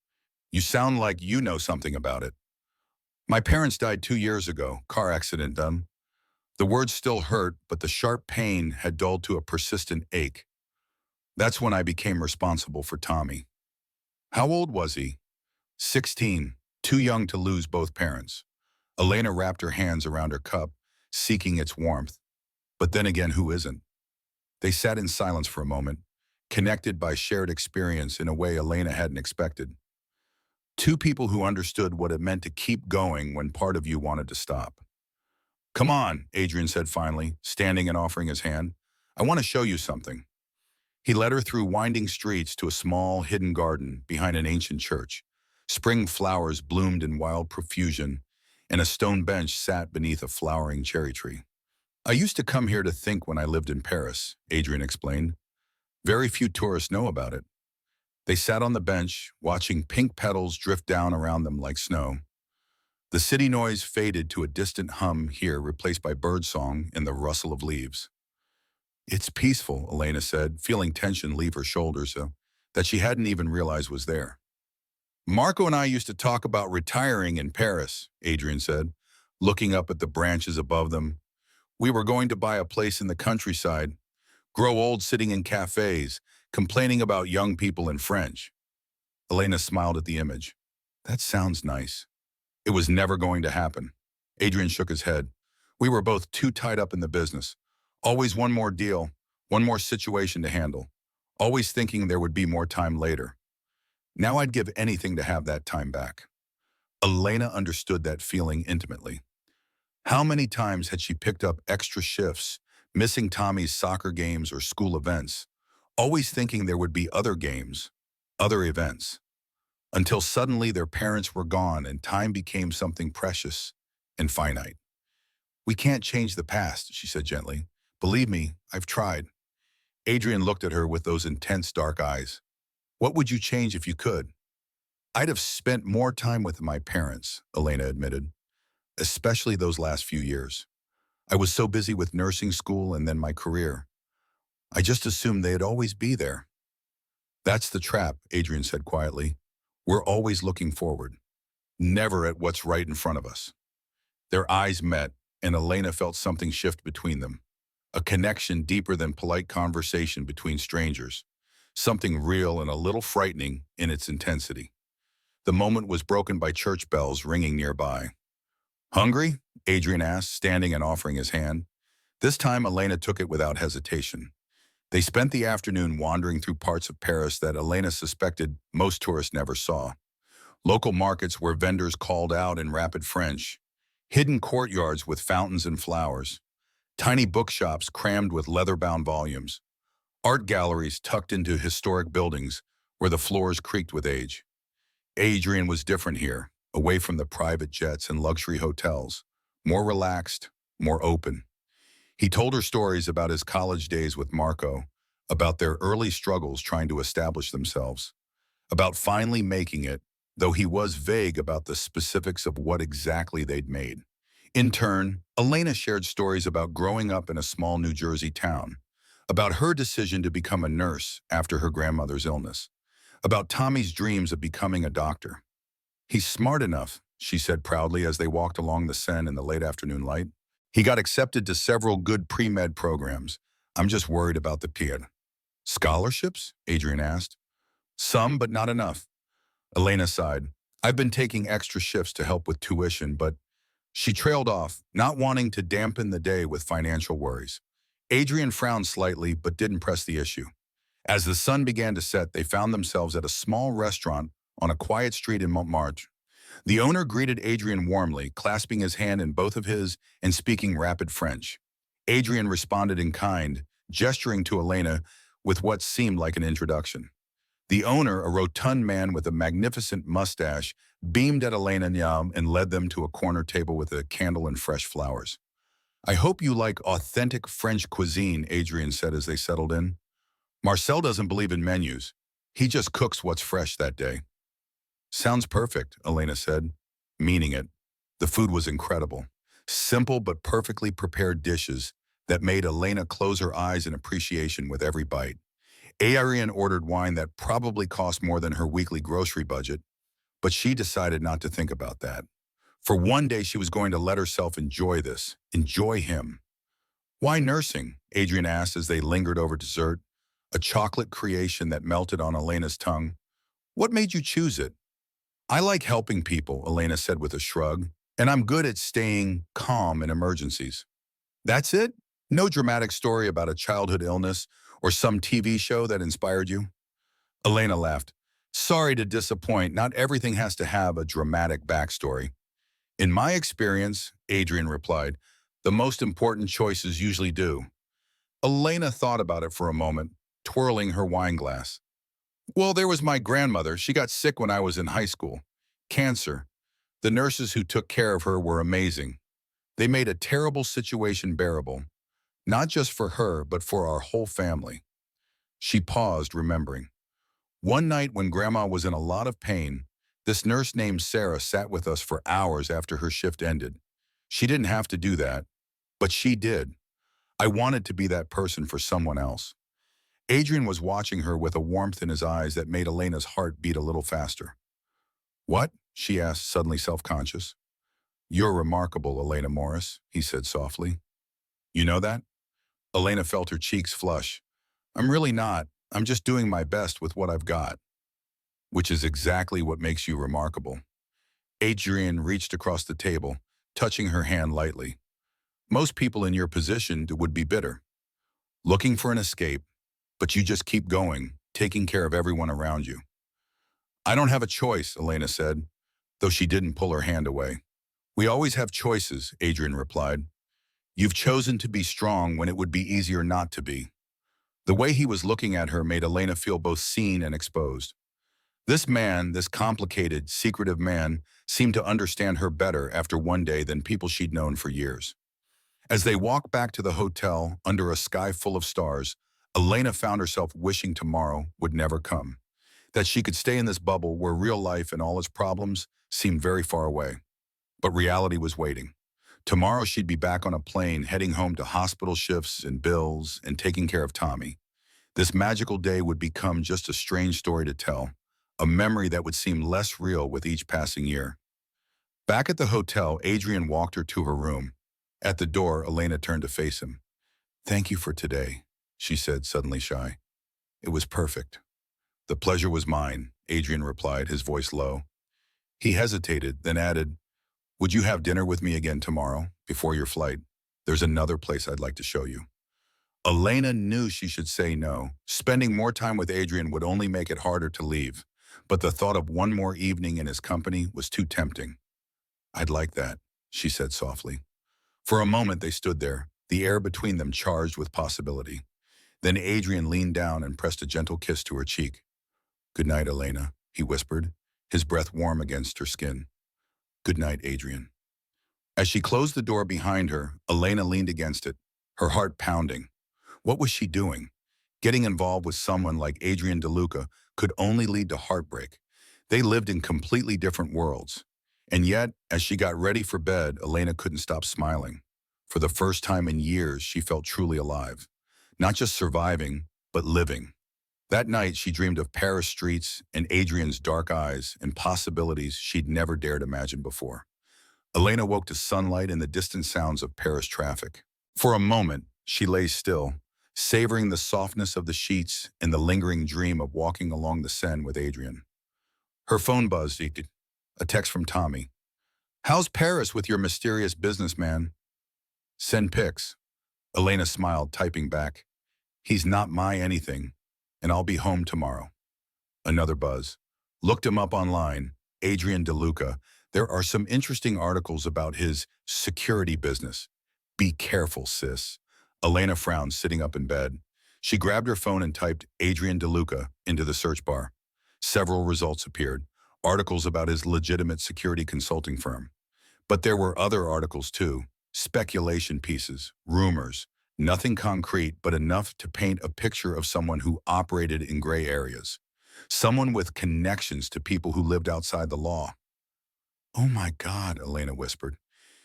Speaker 1: "You sound like you know something about it." "My parents died 2 years ago, car accident done." The words still hurt, but the sharp pain had dulled to a persistent ache. "That's when I became responsible for Tommy." "How old was he?" 16, too young to lose both parents. Elena wrapped her hands around her cup, seeking its warmth. But then again, who isn't? They sat in silence for a moment, connected by shared experience in a way Elena hadn't expected. Two people who understood what it meant to keep going when part of you wanted to stop. "Come on," Adrian said finally, standing and offering his hand. "I want to show you something." He led her through winding streets to a small, hidden garden behind an ancient church. Spring flowers bloomed in wild profusion, and a stone bench sat beneath a flowering cherry tree. "I used to come here to think when I lived in Paris," Adrian explained. "Very few tourists know about it." They sat on the bench, watching pink petals drift down around them like snow. The city noise faded to a distant hum here, replaced by birdsong and the rustle of leaves. "It's peaceful," Elena said, feeling tension leave her shoulders that she hadn't even realized was there. "Marco and I used to talk about retiring in Paris," Adrian said, looking up at the branches above them. "We were going to buy a place in the countryside, grow old sitting in cafes, complaining about young people in French." Elena smiled at the image. "That sounds nice." "It was never going to happen." Adrian shook his head. "We were both too tied up in the business. Always one more deal, one more situation to handle. Always thinking there would be more time later. Now I'd give anything to have that time back." Elena understood that feeling intimately. How many times had she picked up extra shifts, missing Tommy's soccer games or school events, always thinking there would be other games, other events, until suddenly their parents were gone and time became something precious and finite. "We can't change the past," she said gently. "Believe me, I've tried." Adrian looked at her with those intense dark eyes. "What would you change if you could?" "I'd have spent more time with my parents," Elena admitted, "especially those last few years. I was so busy with nursing school and then my career. I just assumed they'd always be there." "That's the trap," Adrian said quietly. "We're always looking forward, never at what's right in front of us." Their eyes met, and Elena felt something shift between them. A connection deeper than polite conversation between strangers. Something real and a little frightening in its intensity. The moment was broken by church bells ringing nearby. "Hungry?" Adrian asked, standing and offering his hand. This time, Elena took it without hesitation. They spent the afternoon wandering through parts of Paris that Elena suspected most tourists never saw. Local markets where vendors called out in rapid French. Hidden courtyards with fountains and flowers. Tiny bookshops crammed with leather-bound volumes. Art galleries tucked into historic buildings where the floors creaked with age. Adrian was different here, away from the private jets and luxury hotels. More relaxed, more open. He told her stories about his college days with Marco, about their early struggles trying to establish themselves, about finally making it, though he was vague about the specifics of what exactly they'd made. In turn, Elena shared stories about growing up in a small New Jersey town, about her decision to become a nurse after her grandmother's illness, about Tommy's dreams of becoming a doctor. "He's smart enough," she said proudly as they walked along the Seine in the late afternoon light. "He got accepted to several good pre-med programs. I'm just worried about the PID." "Scholarships?" Adrian asked. "Some, but not enough." Elena sighed. "I've been taking extra shifts to help with tuition, but..." She trailed off, not wanting to dampen the day with financial worries. Adrian frowned slightly, but didn't press the issue. As the sun began to set, they found themselves at a small restaurant on a quiet street in Montmartre. The owner greeted Adrian warmly, clasping his hand in both of his and speaking rapid French. Adrian responded in kind, gesturing to Elena with what seemed like an introduction. The owner, a rotund man with a magnificent mustache, beamed at Elena and led them to a corner table with a candle and fresh flowers. "I hope you like authentic French cuisine," Adrian said as they settled in. "Marcel doesn't believe in menus. He just cooks what's fresh that day." "Sounds perfect," Elena said, meaning it. The food was incredible. Simple but perfectly prepared dishes that made Elena close her eyes in appreciation with every bite. Adrian ordered wine that probably cost more than her weekly grocery budget, but she decided not to think about that. For one day, she was going to let herself enjoy this, enjoy him. "Why nursing?" Adrian asked as they lingered over dessert, a chocolate creation that melted on Elena's tongue. "What made you choose it?" "I like helping people," Elena said with a shrug, "and I'm good at staying calm in emergencies." "That's it? No dramatic story about a childhood illness or some TV show that inspired you?" Elena laughed. "Sorry to disappoint, not everything has to have a dramatic backstory." "In my experience," Adrian replied, "the most important choices usually do." Elena thought about it for a moment, twirling her wine glass. "Well, there was my grandmother. She got sick when I was in high school. Cancer. The nurses who took care of her were amazing. They made a terrible situation bearable, not just for her, but for our whole family." She paused, remembering. "One night when Grandma was in a lot of pain, this nurse named Sarah sat with us for hours after her shift ended. She didn't have to do that, but she did. I wanted to be that person for someone else." Adrian was watching her with a warmth in his eyes that made Elena's heart beat a little faster. "What?" she asked, suddenly self-conscious. "You're remarkable, Elena Morris," he said softly. "You know that?" Elena felt her cheeks flush. "I'm really not. I'm just doing my best with what I've got." "Which is exactly what makes you remarkable." Adrian reached across the table, touching her hand lightly. "Most people in your position would be bitter, looking for an escape, but you just keep going, taking care of everyone around you." "I don't have a choice," Elena said, though she didn't pull her hand away. "We always have choices," Adrian replied. "You've chosen to be strong when it would be easier not to be." The way he was looking at her made Elena feel both seen and exposed. This man, this complicated, secretive man, seemed to understand her better after one day than people she'd known for years. As they walked back to the hotel under a sky full of stars, Elena found herself wishing tomorrow would never come, that she could stay in this bubble where real life and all its problems seemed very far away. But reality was waiting. Tomorrow she'd be back on a plane, heading home to hospital shifts and bills and taking care of Tommy. This magical day would become just a strange story to tell, a memory that would seem less real with each passing year. Back at the hotel, Adrian walked her to her room. At the door, Elena turned to face him. "Thank you for today," she said, suddenly shy. "It was perfect." "The pleasure was mine," Adrian replied, his voice low. He hesitated, then added, "Would you have dinner with me again tomorrow, before your flight? There's another place I'd like to show you." Elena knew she should say no. Spending more time with Adrian would only make it harder to leave. But the thought of one more evening in his company was too tempting. "I'd like that," she said softly. For a moment they stood there, the air between them charged with possibility. Then Adrian leaned down and pressed a gentle kiss to her cheek. "Good night, Elena," he whispered, his breath warm against her skin. "Good night, Adrian." As she closed the door behind her, Elena leaned against it, her heart pounding. What was she doing? Getting involved with someone like Adrian DeLuca could only lead to heartbreak. They lived in completely different worlds. And yet, as she got ready for bed, Elena couldn't stop smiling. For the first time in years, she felt truly alive. Not just surviving, but living. That night, she dreamed of Paris streets and Adrian's dark eyes and possibilities she'd never dared imagine before. Elena woke to sunlight and the distant sounds of Paris traffic. For a moment, she lay still, savoring the softness of the sheets and the lingering dream of walking along the Seine with Adrian. Her phone buzzed, a text from Tommy. "How's Paris with your mysterious businessman?" "Send pics." Elena smiled, typing back. "He's not my anything, and I'll be home tomorrow." Another buzz. "Looked him up online, Adrian DeLuca. There are some interesting articles about his security business. Be careful, sis." Elena frowned, sitting up in bed. She grabbed her phone and typed Adrian DeLuca into the search bar. Several results appeared, articles about his legitimate security consulting firm. But there were other articles too, speculation pieces, rumors, nothing concrete but enough to paint a picture of someone who operated in gray areas. Someone with connections to people who lived outside the law. "Oh my God," Elena whispered.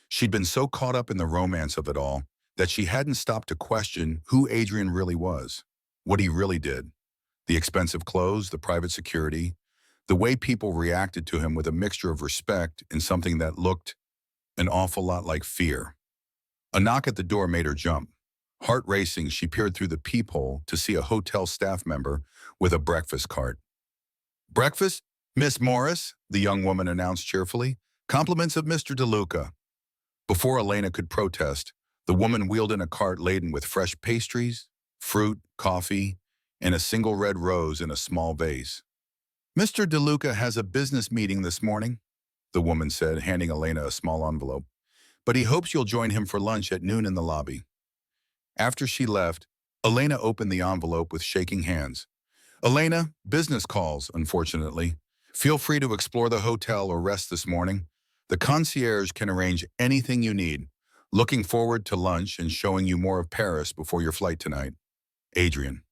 Speaker 1: She'd been so caught up in the romance of it all that she hadn't stopped to question who Adrian really was, what he really did. The expensive clothes, the private security, the way people reacted to him with a mixture of respect and something that looked an awful lot like fear. A knock at the door made her jump. Heart racing, she peered through the peephole to see a hotel staff member with a breakfast cart. "Breakfast, Miss Morris," the young woman announced cheerfully. "Compliments of Mr. DeLuca." Before Elena could protest, the woman wheeled in a cart laden with fresh pastries, fruit, coffee, and a single red rose in a small vase. "Mr. DeLuca has a business meeting this morning," the woman said, handing Elena a small envelope. "But he hopes you'll join him for lunch at noon in the lobby." After she left, Elena opened the envelope with shaking hands. "Elena, business calls, unfortunately. Feel free to explore the hotel or rest this morning. The concierge can arrange anything you need. Looking forward to lunch and showing you more of Paris before your flight tonight. Adrian."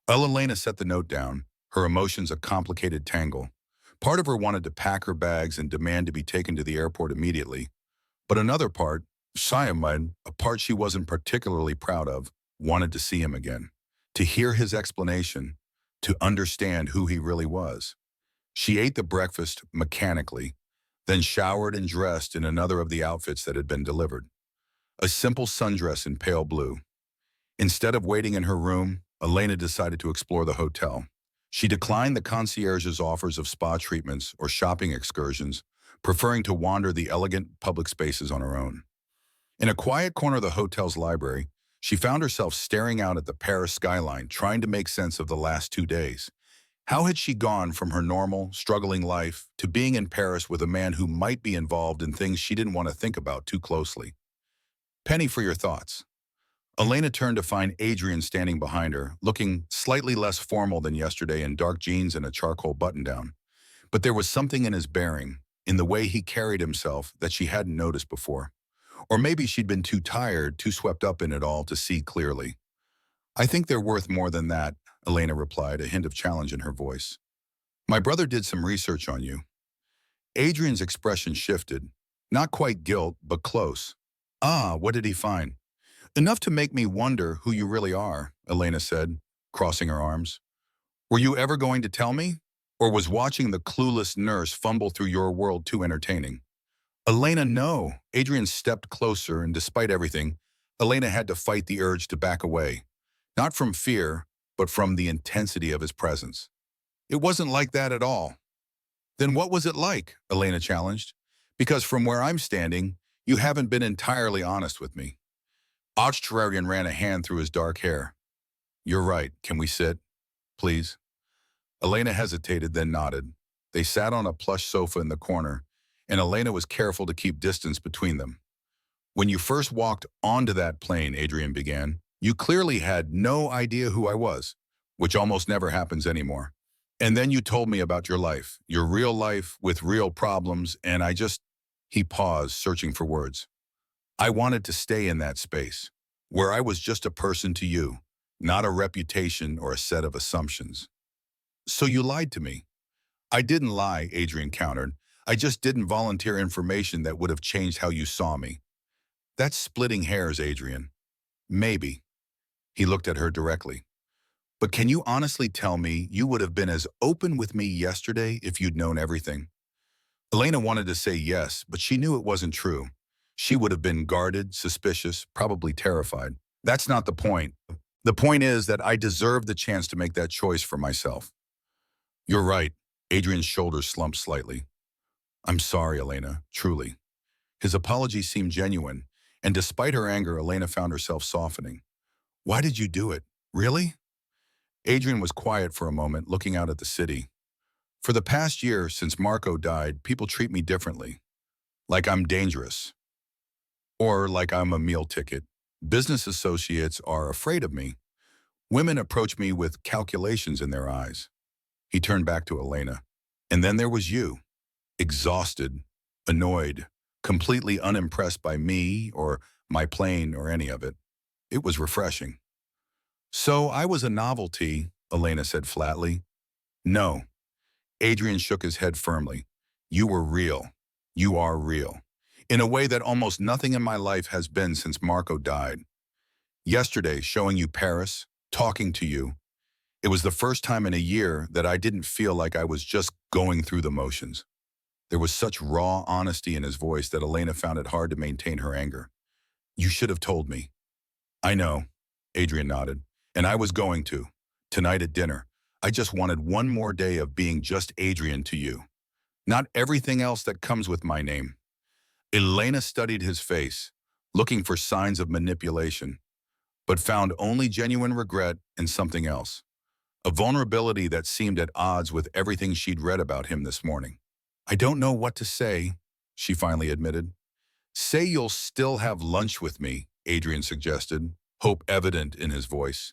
Speaker 1: Elena set the note down, her emotions a complicated tangle. Part of her wanted to pack her bags and demand to be taken to the airport immediately. But another part, Siamad, a part she wasn't particularly proud of, wanted to see him again, to hear his explanation, to understand who he really was. She ate the breakfast mechanically, then showered and dressed in another of the outfits that had been delivered. A simple sundress in pale blue. Instead of waiting in her room, Elena decided to explore the hotel. She declined the concierge's offers of spa treatments or shopping excursions, preferring to wander the elegant public spaces on her own. In a quiet corner of the hotel's library, she found herself staring out at the Paris skyline, trying to make sense of the last 2 days. How had she gone from her normal, struggling life to being in Paris with a man who might be involved in things she didn't want to think about too closely? Penny for your thoughts. Elena turned to find Adrian standing behind her, looking slightly less formal than yesterday in dark jeans and a charcoal button-down. But there was something in his bearing, in the way he carried himself, that she hadn't noticed before. Or maybe she'd been too tired, too swept up in it all to see clearly. "I think they're worth more than that," Elena replied, a hint of challenge in her voice. "My brother did some research on you." Adrian's expression shifted. Not quite guilt, but close. "Ah, what did he find?" "Enough to make me wonder who you really are," Elena said, crossing her arms. "Were you ever going to tell me? Or was watching the clueless nurse fumble through your world too entertaining?" "Elena, no." Adrian stepped closer, and despite everything, Elena had to fight the urge to back away. Not from fear, but from the intensity of his presence. "It wasn't like that at all." "Then what was it like?" Elena challenged. "Because from where I'm standing, you haven't been entirely honest with me." Australian ran a hand through his dark hair. "You're right. Can we sit? Please?" Elena hesitated, then nodded. They sat on a plush sofa in the corner, and Elena was careful to keep distance between them. When you first walked onto that plane, Adrian began, you clearly had no idea who I was, which almost never happens anymore. And then you told me about your real life with real problems, and he paused, searching for words. I wanted to stay in that space, where I was just a person to you, not a reputation or a set of assumptions. So you lied to me. I didn't lie, Adrian countered. I just didn't volunteer information that would have changed how you saw me. That's splitting hairs, Adrian. Maybe. He looked at her directly. But can you honestly tell me you would have been as open with me yesterday if you'd known everything? Elena wanted to say yes, but she knew it wasn't true. She would have been guarded, suspicious, probably terrified. That's not the point. The point is that I deserve the chance to make that choice for myself. You're right. Adrian's shoulders slumped slightly. I'm sorry, Elena, truly. His apology seemed genuine, and despite her anger, Elena found herself softening. Why did you do it? Really? Adrian was quiet for a moment, looking out at the city. For the past year, since Marco died, people treat me differently. Like I'm dangerous. Or like I'm a meal ticket. Business associates are afraid of me. Women approach me with calculations in their eyes. He turned back to Elena. And then there was you. Exhausted, annoyed, completely unimpressed by me or my plane or any of it. It was refreshing. So I was a novelty, Elena said flatly. No. Adrian shook his head firmly. You were real. You are real. In a way that almost nothing in my life has been since Marco died. Yesterday, showing you Paris, talking to you, it was the first time in a year that I didn't feel like I was just going through the motions. There was such raw honesty in his voice that Elena found it hard to maintain her anger. You should have told me. I know, Adrian nodded, and I was going to. Tonight at dinner, I just wanted one more day of being just Adrian to you. Not everything else that comes with my name. Elena studied his face, looking for signs of manipulation, but found only genuine regret and something else. A vulnerability that seemed at odds with everything she'd read about him this morning. I don't know what to say, she finally admitted. Say you'll still have lunch with me, Adrian suggested, hope evident in his voice.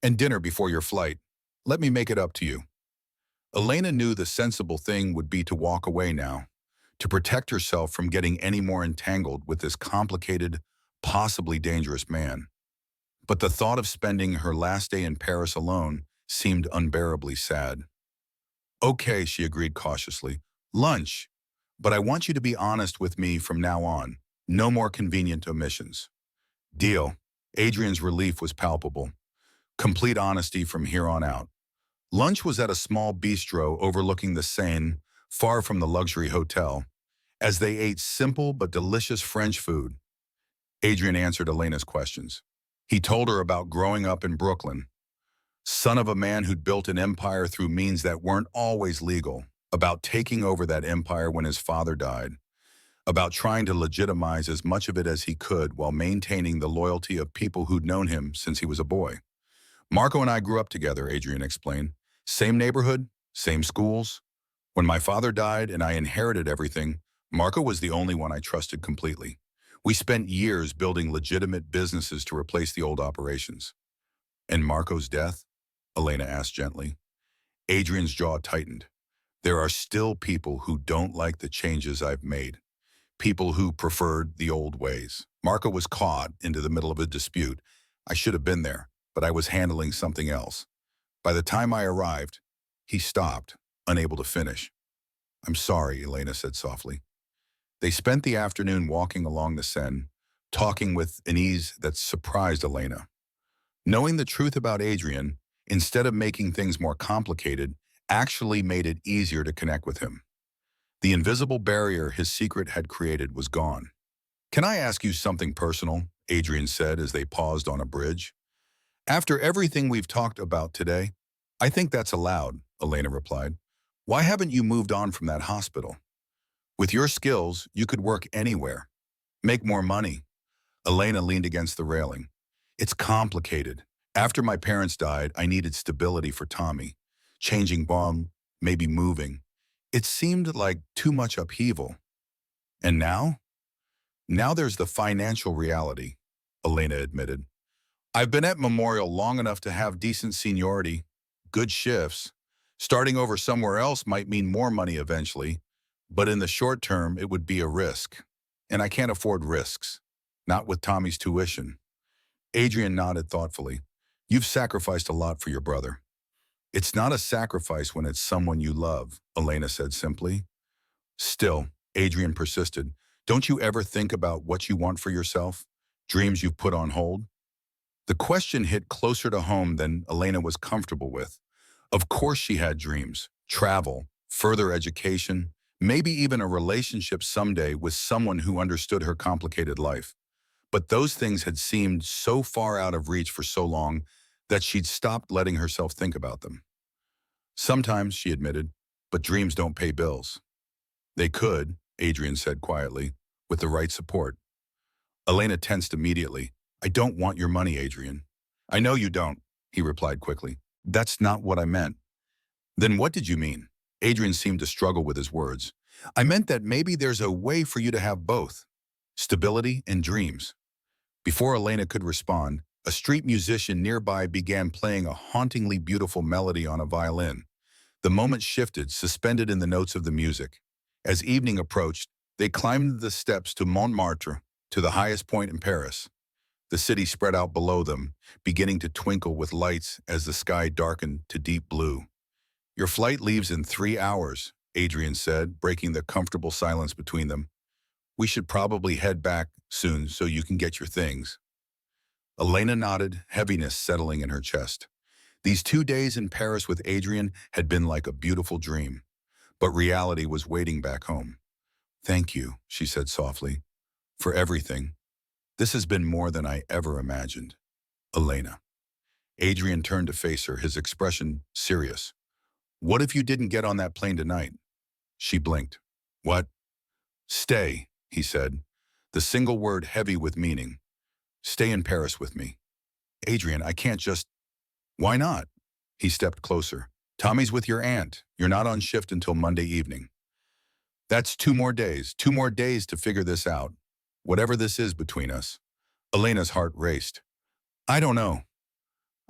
Speaker 1: And dinner before your flight. Let me make it up to you. Elena knew the sensible thing would be to walk away now, to protect herself from getting any more entangled with this complicated, possibly dangerous man. But the thought of spending her last day in Paris alone seemed unbearably sad. Okay, she agreed cautiously. Lunch. But I want you to be honest with me from now on. No more convenient omissions. Deal. Adrian's relief was palpable. Complete honesty from here on out. Lunch was at a small bistro overlooking the Seine, far from the luxury hotel, as they ate simple but delicious French food. Adrian answered Elena's questions. He told her about growing up in Brooklyn, son of a man who'd built an empire through means that weren't always legal, about taking over that empire when his father died, about trying to legitimize as much of it as he could while maintaining the loyalty of people who'd known him since he was a boy. Marco and I grew up together, Adrian explained. Same neighborhood, same schools. When my father died and I inherited everything, Marco was the only one I trusted completely. We spent years building legitimate businesses to replace the old operations. And Marco's death? Elena asked gently. Adrian's jaw tightened. There are still people who don't like the changes I've made. People who preferred the old ways. Marco was caught into the middle of a dispute. I should have been there, but I was handling something else. By the time I arrived, he stopped, unable to finish. I'm sorry, Elena said softly. They spent the afternoon walking along the Seine, talking with an ease that surprised Elena. Knowing the truth about Adrian, instead of making things more complicated, actually made it easier to connect with him. The invisible barrier his secret had created was gone. Can I ask you something personal? Adrian said as they paused on a bridge. After everything we've talked about today, I think that's allowed, Elena replied. Why haven't you moved on from that hospital? With your skills, you could work anywhere. Make more money. Elena leaned against the railing. It's complicated. After my parents died, I needed stability for Tommy. Changing bomb, maybe moving. It seemed like too much upheaval. And now? Now there's the financial reality, Elena admitted. I've been at Memorial long enough to have decent seniority, good shifts. Starting over somewhere else might mean more money eventually, but in the short term, it would be a risk. And I can't afford risks. Not with Tommy's tuition. Adrian nodded thoughtfully. You've sacrificed a lot for your brother. It's not a sacrifice when it's someone you love, Elena said simply. Still, Adrian persisted. Don't you ever think about what you want for yourself? Dreams you've put on hold? The question hit closer to home than Elena was comfortable with. Of course she had dreams. Travel, further education, maybe even a relationship someday with someone who understood her complicated life. But those things had seemed so far out of reach for so long that she'd stopped letting herself think about them. Sometimes, she admitted, but dreams don't pay bills. They could, Adrian said quietly, with the right support. Elena tensed immediately. I don't want your money, Adrian. I know you don't, he replied quickly. That's not what I meant. Then what did you mean? Adrian seemed to struggle with his words. I meant that maybe there's a way for you to have both. Stability and dreams. Before Elena could respond, a street musician nearby began playing a hauntingly beautiful melody on a violin. The moment shifted, suspended in the notes of the music. As evening approached, they climbed the steps to Montmartre, to the highest point in Paris. The city spread out below them, beginning to twinkle with lights as the sky darkened to deep blue. Your flight leaves in 3 hours, Adrian said, breaking the comfortable silence between them. We should probably head back soon so you can get your things. Elena nodded, heaviness settling in her chest. These 2 days in Paris with Adrian had been like a beautiful dream, but reality was waiting back home. Thank you, she said softly, for everything. This has been more than I ever imagined. Elena. Adrian turned to face her, his expression serious. What if you didn't get on that plane tonight? She blinked. What? Stay, he said, the single word heavy with meaning. Stay in Paris with me. Adrian, I can't just... Why not? He stepped closer. Tommy's with your aunt. You're not on shift until Monday evening. That's 2 more days to figure this out. Whatever this is between us. Elena's heart raced. I don't know.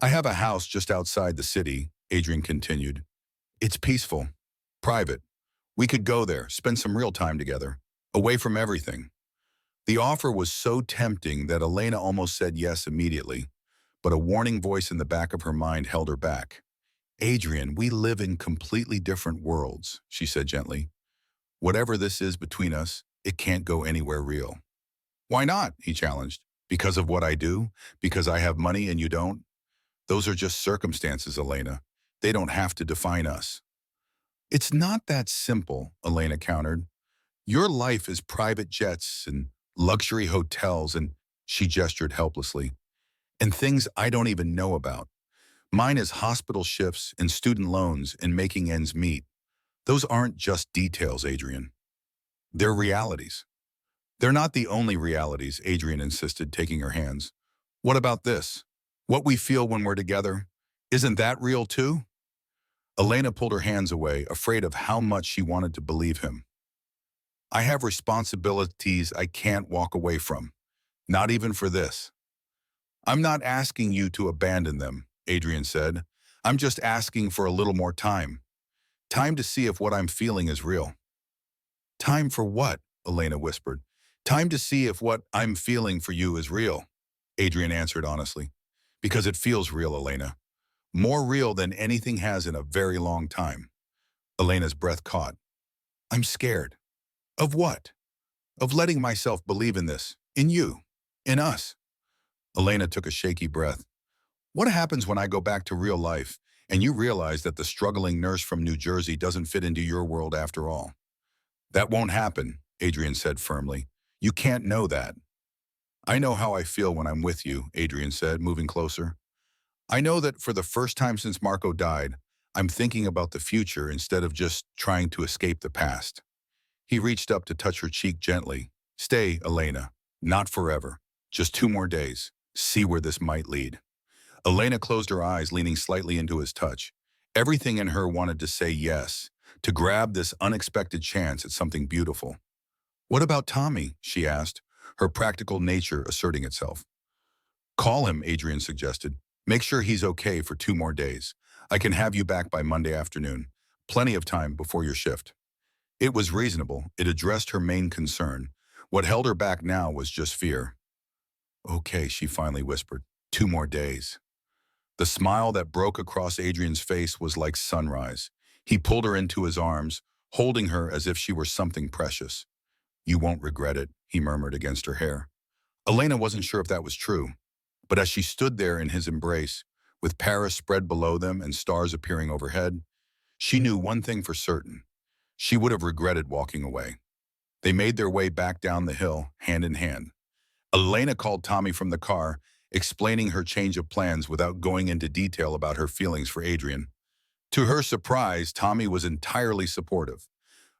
Speaker 1: I have a house just outside the city, Adrian continued. It's peaceful, private. We could go there, spend some real time together, away from everything. The offer was so tempting that Elena almost said yes immediately, but a warning voice in the back of her mind held her back. Adrian, we live in completely different worlds, she said gently. Whatever this is between us, it can't go anywhere real. Why not? He challenged. Because of what I do? Because I have money and you don't? Those are just circumstances, Elena. They don't have to define us. It's not that simple, Elena countered. Your life is private jets and luxury hotels and, she gestured helplessly, and things I don't even know about. Mine is hospital shifts and student loans and making ends meet. Those aren't just details, Adrian. They're realities. They're not the only realities, Adrian insisted, taking her hands. What about this? What we feel when we're together, isn't that real too? Elena pulled her hands away, afraid of how much she wanted to believe him. I have responsibilities I can't walk away from, not even for this. I'm not asking you to abandon them, Adrian said. I'm just asking for a little more time. Time to see if what I'm feeling is real. Time for what? Elena whispered. Time to see if what I'm feeling for you is real, Adrian answered honestly. Because it feels real, Elena. More real than anything has in a very long time. Elena's breath caught. I'm scared. Of what? Of letting myself believe in this, in you, in us. Elena took a shaky breath. What happens when I go back to real life and you realize that the struggling nurse from New Jersey doesn't fit into your world after all? That won't happen, Adrian said firmly. You can't know that. I know how I feel when I'm with you, Adrian said, moving closer. I know that for the first time since Marco died, I'm thinking about the future instead of just trying to escape the past. He reached up to touch her cheek gently. Stay, Elena. Not forever. Just 2 more days. See where this might lead. Elena closed her eyes, leaning slightly into his touch. Everything in her wanted to say yes, to grab this unexpected chance at something beautiful. What about Tommy? She asked, her practical nature asserting itself. Call him, Adrian suggested. Make sure he's okay for 2 more days. I can have you back by Monday afternoon. Plenty of time before your shift. It was reasonable. It addressed her main concern. What held her back now was just fear. Okay, she finally whispered. 2 more days. The smile that broke across Adrian's face was like sunrise. He pulled her into his arms, holding her as if she were something precious. You won't regret it, he murmured against her hair. Elena wasn't sure if that was true, but as she stood there in his embrace, with Paris spread below them and stars appearing overhead, she knew one thing for certain. She would have regretted walking away. They made their way back down the hill, hand in hand. Elena called Tommy from the car, explaining her change of plans without going into detail about her feelings for Adrian. To her surprise, Tommy was entirely supportive.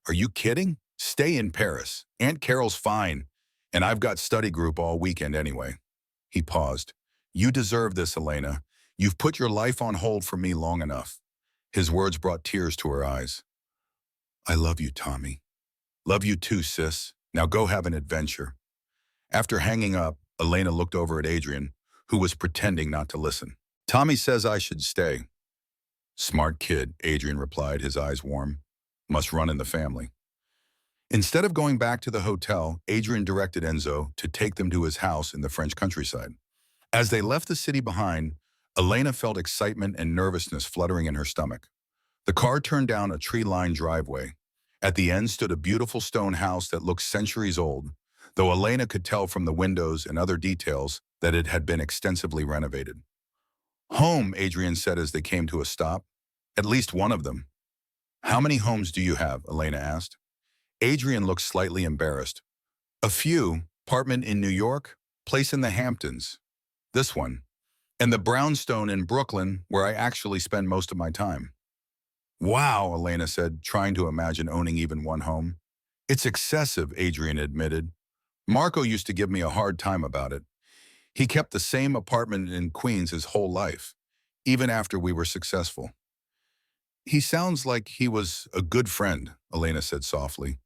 Speaker 1: Are you kidding? Stay in Paris. Aunt Carol's fine, and I've got study group all weekend anyway. He paused. You deserve this, Elena. You've put your life on hold for me long enough. His words brought tears to her eyes. I love you, Tommy. Love you too, sis. Now go have an adventure. After hanging up, Elena looked over at Adrian, who was pretending not to listen. Tommy says I should stay. Smart kid, Adrian replied, his eyes warm. Must run in the family. Instead of going back to the hotel, Adrian directed Enzo to take them to his house in the French countryside. As they left the city behind, Elena felt excitement and nervousness fluttering in her stomach. The car turned down a tree-lined driveway. At the end stood a beautiful stone house that looked centuries old, though Elena could tell from the windows and other details that it had been extensively renovated. Home, Adrian said as they came to a stop. At least one of them. How many homes do you have? Elena asked. Adrian looked slightly embarrassed. A few. Apartment in New York, place in the Hamptons. This one. And the brownstone in Brooklyn, where I actually spend most of my time. Wow, Elena said, trying to imagine owning even one home. It's excessive, Adrian admitted. Marco used to give me a hard time about it. He kept the same apartment in Queens his whole life, even after we were successful. He sounds like he was a good friend, Elena said softly.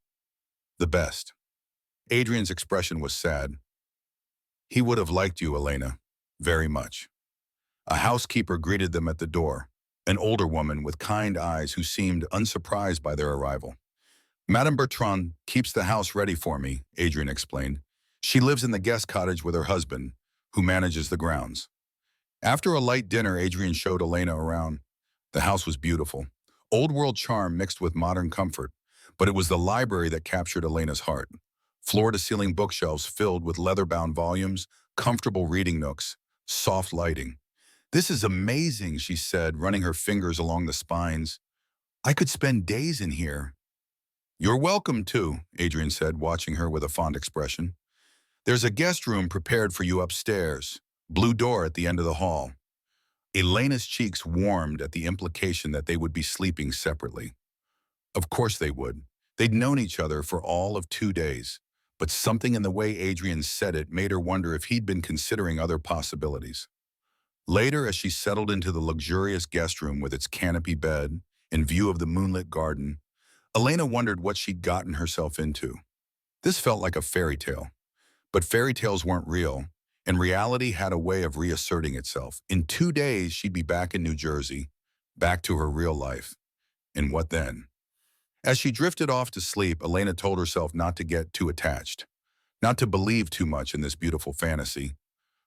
Speaker 1: The best. Adrian's expression was sad. He would have liked you, Elena, very much. A housekeeper greeted them at the door, an older woman with kind eyes who seemed unsurprised by their arrival. Madame Bertrand keeps the house ready for me, Adrian explained. She lives in the guest cottage with her husband, who manages the grounds. After a light dinner, Adrian showed Elena around. The house was beautiful, old-world charm mixed with modern comfort, but it was the library that captured Elena's heart. Floor-to-ceiling bookshelves filled with leather-bound volumes, comfortable reading nooks, soft lighting. This is amazing, she said, running her fingers along the spines. I could spend days in here. You're welcome to, Adrian said, watching her with a fond expression. There's a guest room prepared for you upstairs. Blue door at the end of the hall. Elena's cheeks warmed at the implication that they would be sleeping separately. Of course they would. They'd known each other for all of 2 days, but something in the way Adrian said it made her wonder if he'd been considering other possibilities. Later, as she settled into the luxurious guest room with its canopy bed in view of the moonlit garden, Elena wondered what she'd gotten herself into. This felt like a fairy tale, but fairy tales weren't real, and reality had a way of reasserting itself. In 2 days, she'd be back in New Jersey, back to her real life. And what then? As she drifted off to sleep, Elena told herself not to get too attached, not to believe too much in this beautiful fantasy.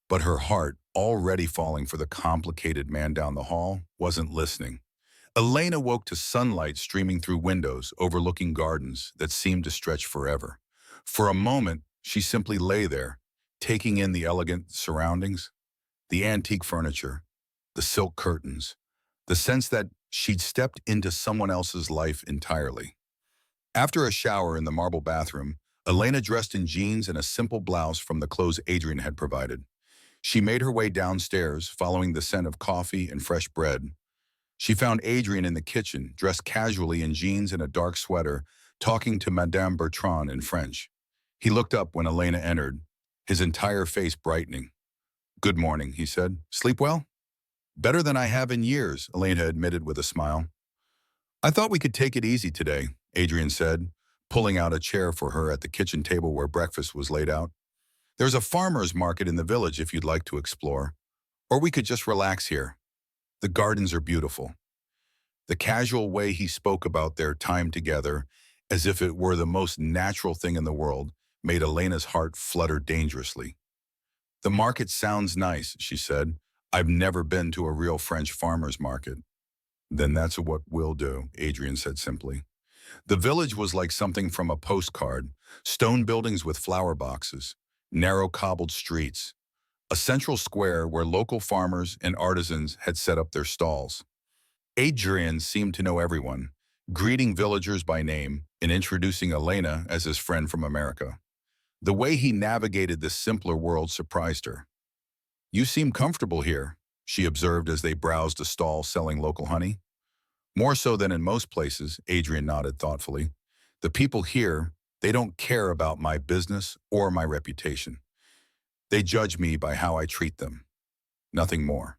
Speaker 1: But her heart, already falling for the complicated man down the hall, wasn't listening. Elena woke to sunlight streaming through windows overlooking gardens that seemed to stretch forever. For a moment, she simply lay there, taking in the elegant surroundings, the antique furniture, the silk curtains, the sense that she'd stepped into someone else's life entirely. After a shower in the marble bathroom, Elena dressed in jeans and a simple blouse from the clothes Adrian had provided. She made her way downstairs, following the scent of coffee and fresh bread. She found Adrian in the kitchen, dressed casually in jeans and a dark sweater, talking to Madame Bertrand in French. He looked up when Elena entered, his entire face brightening. Good morning, he said. Sleep well? Better than I have in years, Elena admitted with a smile. I thought we could take it easy today, Adrian said, pulling out a chair for her at the kitchen table where breakfast was laid out. There's a farmer's market in the village if you'd like to explore, or we could just relax here. The gardens are beautiful. The casual way he spoke about their time together, as if it were the most natural thing in the world, made Elena's heart flutter dangerously. The market sounds nice, she said. I've never been to a real French farmer's market. Then that's what we'll do, Adrian said simply. The village was like something from a postcard, stone buildings with flower boxes, narrow cobbled streets, a central square where local farmers and artisans had set up their stalls. Adrian seemed to know everyone, greeting villagers by name and introducing Elena as his friend from America. The way he navigated this simpler world surprised her. You seem comfortable here, she observed as they browsed a stall selling local honey. More so than in most places, Adrian nodded thoughtfully. The people here, they don't care about my business or my reputation. They judge me by how I treat them. Nothing more.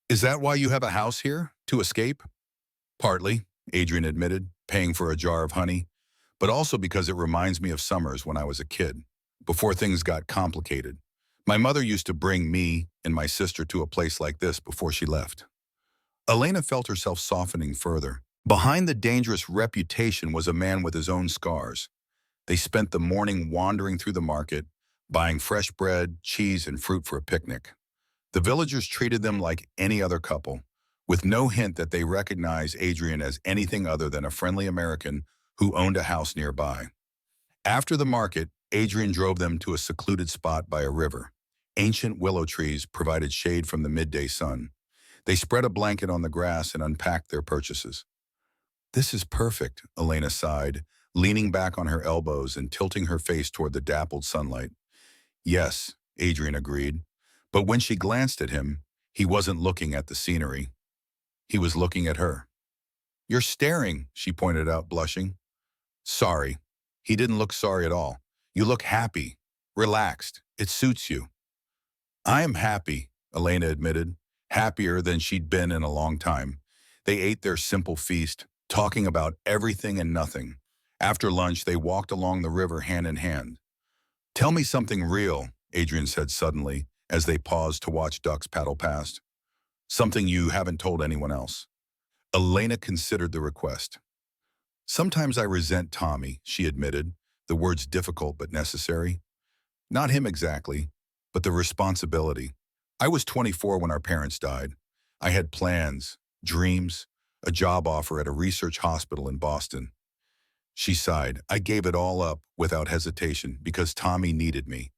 Speaker 1: Is that why you have a house here? To escape? Partly, Adrian admitted, paying for a jar of honey, but also because it reminds me of summers when I was a kid, before things got complicated. My mother used to bring me and my sister to a place like this before she left. Elena felt herself softening further. Behind the dangerous reputation was a man with his own scars. They spent the morning wandering through the market, buying fresh bread, cheese, and fruit for a picnic. The villagers treated them like any other couple, with no hint that they recognized Adrian as anything other than a friendly American who owned a house nearby. After the market, Adrian drove them to a secluded spot by a river. Ancient willow trees provided shade from the midday sun. They spread a blanket on the grass and unpacked their purchases. This is perfect, Elena sighed, leaning back on her elbows and tilting her face toward the dappled sunlight. Yes, Adrian agreed. But when she glanced at him, he wasn't looking at the scenery. He was looking at her. You're staring, she pointed out, blushing. Sorry. He didn't look sorry at all. You look happy, relaxed. It suits you. I am happy, Elena admitted, happier than she'd been in a long time. They ate their simple feast, talking about everything and nothing. After lunch, they walked along the river hand in hand. Tell me something real, Adrian said suddenly, as they paused to watch ducks paddle past. Something you haven't told anyone else. Elena considered the request. Sometimes I resent Tommy, she admitted, the words difficult but necessary. Not him exactly, but the responsibility. I was 24 when our parents died. I had plans, dreams, a job offer at a research hospital in Boston. She sighed. I gave it all up without hesitation because Tommy needed me.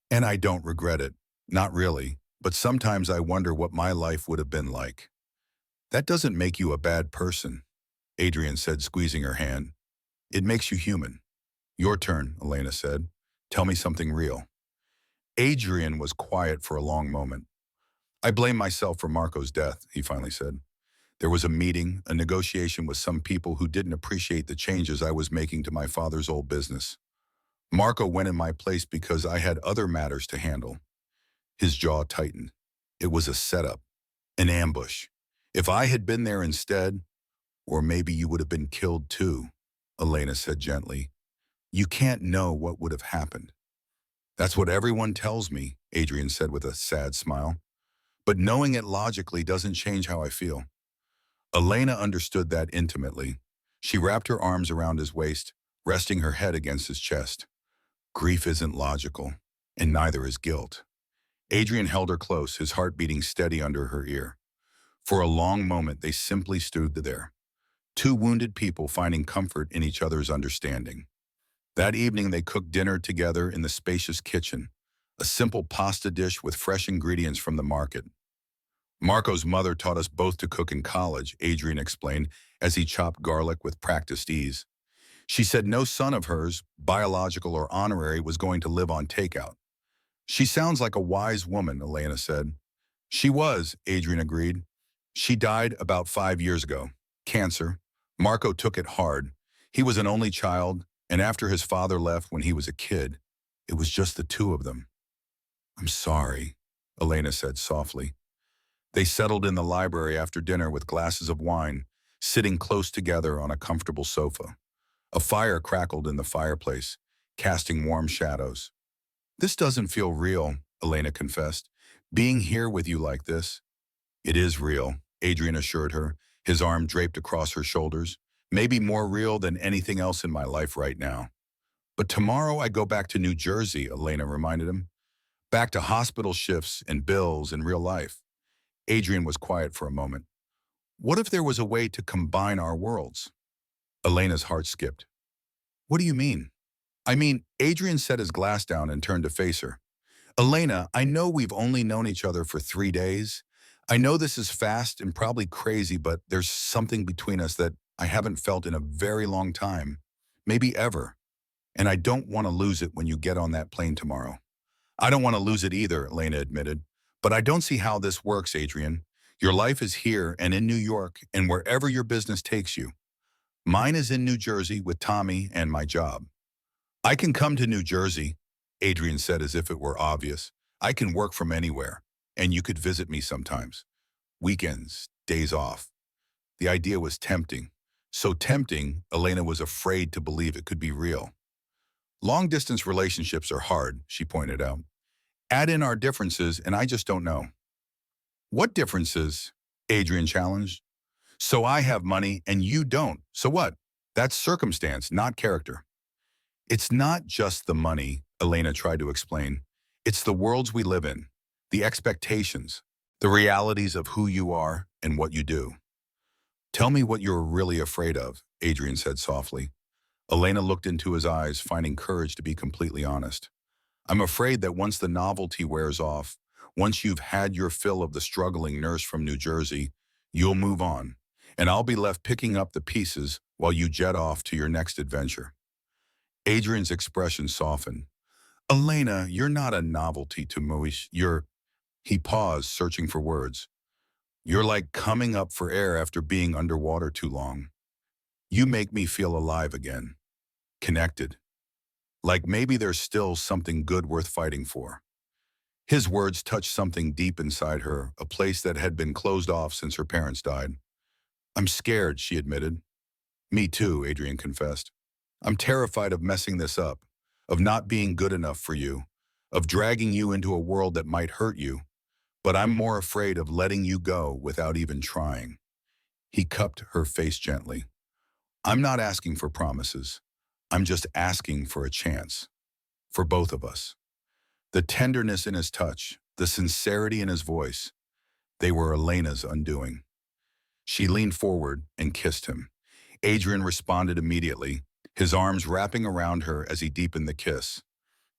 Speaker 1: And I don't regret it. Not really, but sometimes I wonder what my life would have been like. That doesn't make you a bad person, Adrian said, squeezing her hand. It makes you human. Your turn, Elena said. Tell me something real. Adrian was quiet for a long moment. I blame myself for Marco's death, he finally said. There was a meeting, a negotiation with some people who didn't appreciate the changes I was making to my father's old business. Marco went in my place because I had other matters to handle. His jaw tightened. It was a setup, an ambush. If I had been there instead, or maybe you would have been killed too, Elena said gently. You can't know what would have happened. That's what everyone tells me, Adrian said with a sad smile. But knowing it logically doesn't change how I feel. Elena understood that intimately. She wrapped her arms around his waist, resting her head against his chest. Grief isn't logical, and neither is guilt. Adrian held her close, his heart beating steady under her ear. For a long moment, they simply stood there, two wounded people finding comfort in each other's understanding. That evening, they cooked dinner together in the spacious kitchen, a simple pasta dish with fresh ingredients from the market. Marco's mother taught us both to cook in college, Adrian explained as he chopped garlic with practiced ease. She said no son of hers, biological or honorary, was going to live on takeout. She sounds like a wise woman, Elena said. She was, Adrian agreed. She died about 5 years ago. Cancer. Marco took it hard. He was an only child, and after his father left when he was a kid, it was just the two of them. I'm sorry, Elena said softly. They settled in the library after dinner with glasses of wine, sitting close together on a comfortable sofa. A fire crackled in the fireplace, casting warm shadows. This doesn't feel real, Elena confessed. Being here with you like this. It is real, Adrian assured her, his arm draped across her shoulders. Maybe more real than anything else in my life right now. But tomorrow I go back to New Jersey, Elena reminded him. Back to hospital shifts and bills and real life. Adrian was quiet for a moment. What if there was a way to combine our worlds? Elena's heart skipped. What do you mean? I mean, Adrian set his glass down and turned to face her. Elena, I know we've only known each other for 3 days. I know this is fast and probably crazy, but there's something between us that I haven't felt in a very long time, maybe ever. And I don't want to lose it when you get on that plane tomorrow. I don't want to lose it either, Elena admitted. But I don't see how this works, Adrian. Your life is here and in New York and wherever your business takes you. Mine is in New Jersey with Tommy and my job. I can come to New Jersey, Adrian said as if it were obvious. I can work from anywhere, and you could visit me sometimes. Weekends, days off. The idea was tempting. So tempting, Elena was afraid to believe it could be real. Long-distance relationships are hard, she pointed out. Add in our differences, and I just don't know. What differences? Adrian challenged. So I have money and you don't. So what? That's circumstance, not character. It's not just the money, Elena tried to explain. It's the worlds we live in, the expectations, the realities of who you are and what you do. Tell me what you're really afraid of, Adrian said softly. Elena looked into his eyes, finding courage to be completely honest. I'm afraid that once the novelty wears off, once you've had your fill of the struggling nurse from New Jersey, you'll move on, and I'll be left picking up the pieces while you jet off to your next adventure. Adrian's expression softened. Elena, you're not a novelty to Moish. He paused, searching for words. You're like coming up for air after being underwater too long. You make me feel alive again, connected. Like maybe there's still something good worth fighting for. His words touched something deep inside her, a place that had been closed off since her parents died. I'm scared, she admitted. Me too, Adrian confessed. I'm terrified of messing this up, of not being good enough for you, of dragging you into a world that might hurt you, but I'm more afraid of letting you go without even trying. He cupped her face gently. I'm not asking for promises. I'm just asking for a chance. For both of us. The tenderness in his touch, the sincerity in his voice, they were Elena's undoing. She leaned forward and kissed him. Adrian responded immediately, his arms wrapping around her as he deepened the kiss.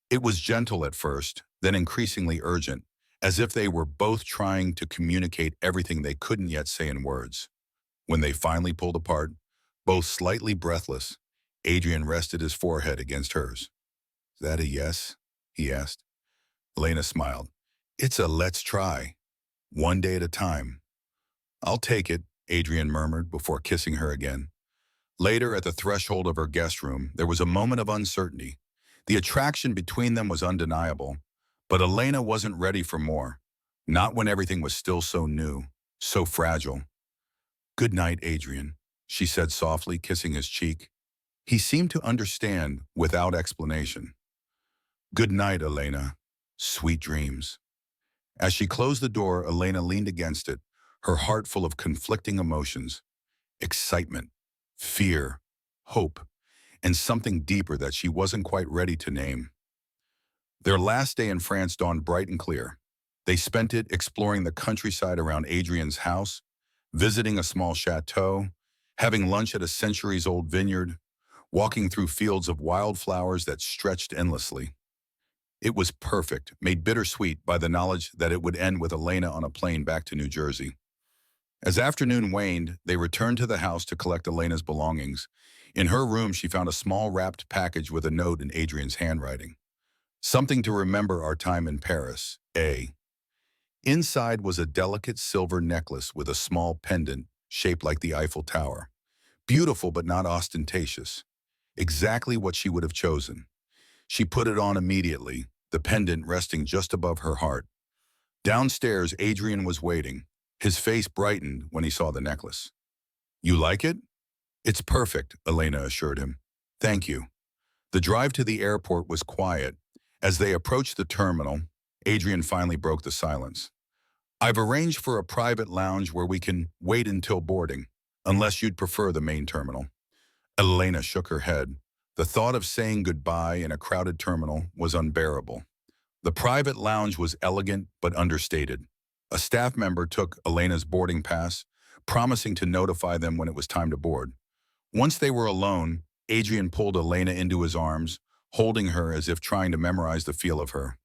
Speaker 1: It was gentle at first, then increasingly urgent, as if they were both trying to communicate everything they couldn't yet say in words. When they finally pulled apart, both slightly breathless, Adrian rested his forehead against hers. Is that a yes? He asked. Elena smiled. It's a let's try. One day at a time. I'll take it, Adrian murmured before kissing her again. Later, at the threshold of her guest room, there was a moment of uncertainty. The attraction between them was undeniable, but Elena wasn't ready for more. Not when everything was still so new, so fragile. Good night, Adrian, she said softly, kissing his cheek. He seemed to understand without explanation. Good night, Elena. Sweet dreams. As she closed the door, Elena leaned against it, her heart full of conflicting emotions. Excitement, fear, hope, and something deeper that she wasn't quite ready to name. Their last day in France dawned bright and clear. They spent it exploring the countryside around Adrian's house, visiting a small chateau, having lunch at a centuries-old vineyard, walking through fields of wildflowers that stretched endlessly. It was perfect, made bittersweet by the knowledge that it would end with Elena on a plane back to New Jersey. As afternoon waned, they returned to the house to collect Elena's belongings. In her room, she found a small wrapped package with a note in Adrian's handwriting. Something to remember our time in Paris, A. Inside was a delicate silver necklace with a small pendant shaped like the Eiffel Tower. Beautiful but not ostentatious. Exactly what she would have chosen. She put it on immediately, the pendant resting just above her heart. Downstairs, Adrian was waiting. His face brightened when he saw the necklace. You like it? It's perfect, Elena assured him. Thank you. The drive to the airport was quiet, As they approached the terminal, Adrian finally broke the silence. I've arranged for a private lounge where we can wait until boarding, unless you'd prefer the main terminal. Elena shook her head. The thought of saying goodbye in a crowded terminal was unbearable. The private lounge was elegant but understated. A staff member took Elena's boarding pass, promising to notify them when it was time to board. Once they were alone, Adrian pulled Elena into his arms, holding her as if trying to memorize the feel of her.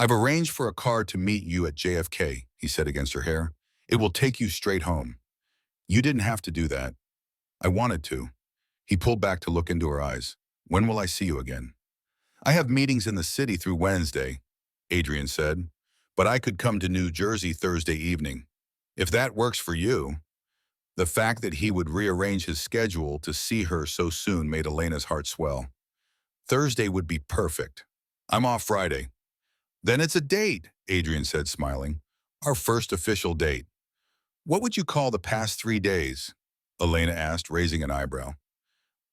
Speaker 1: I've arranged for a car to meet you at JFK, he said against her hair. It will take you straight home. You didn't have to do that. I wanted to. He pulled back to look into her eyes. When will I see you again? I have meetings in the city through Wednesday, Adrian said, but I could come to New Jersey Thursday evening. If that works for you. The fact that he would rearrange his schedule to see her so soon made Elena's heart swell. Thursday would be perfect. I'm off Friday. Then it's a date, Adrian said, smiling. Our first official date. What would you call the past 3 days? Elena asked, raising an eyebrow.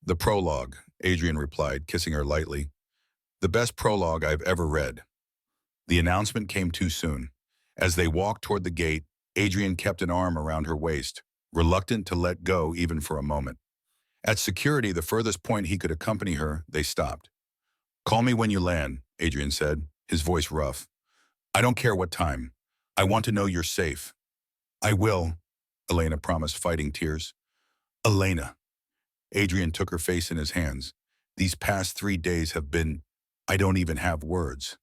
Speaker 1: The prologue, Adrian replied, kissing her lightly. The best prologue I've ever read. The announcement came too soon. As they walked toward the gate, Adrian kept an arm around her waist, reluctant to let go even for a moment. At security, the furthest point he could accompany her, they stopped. Call me when you land, Adrian said, his voice rough. I don't care what time. I want to know you're safe. I will, Elena promised, fighting tears. Elena. Adrian took her face in his hands. These past 3 days have been, I don't even have words.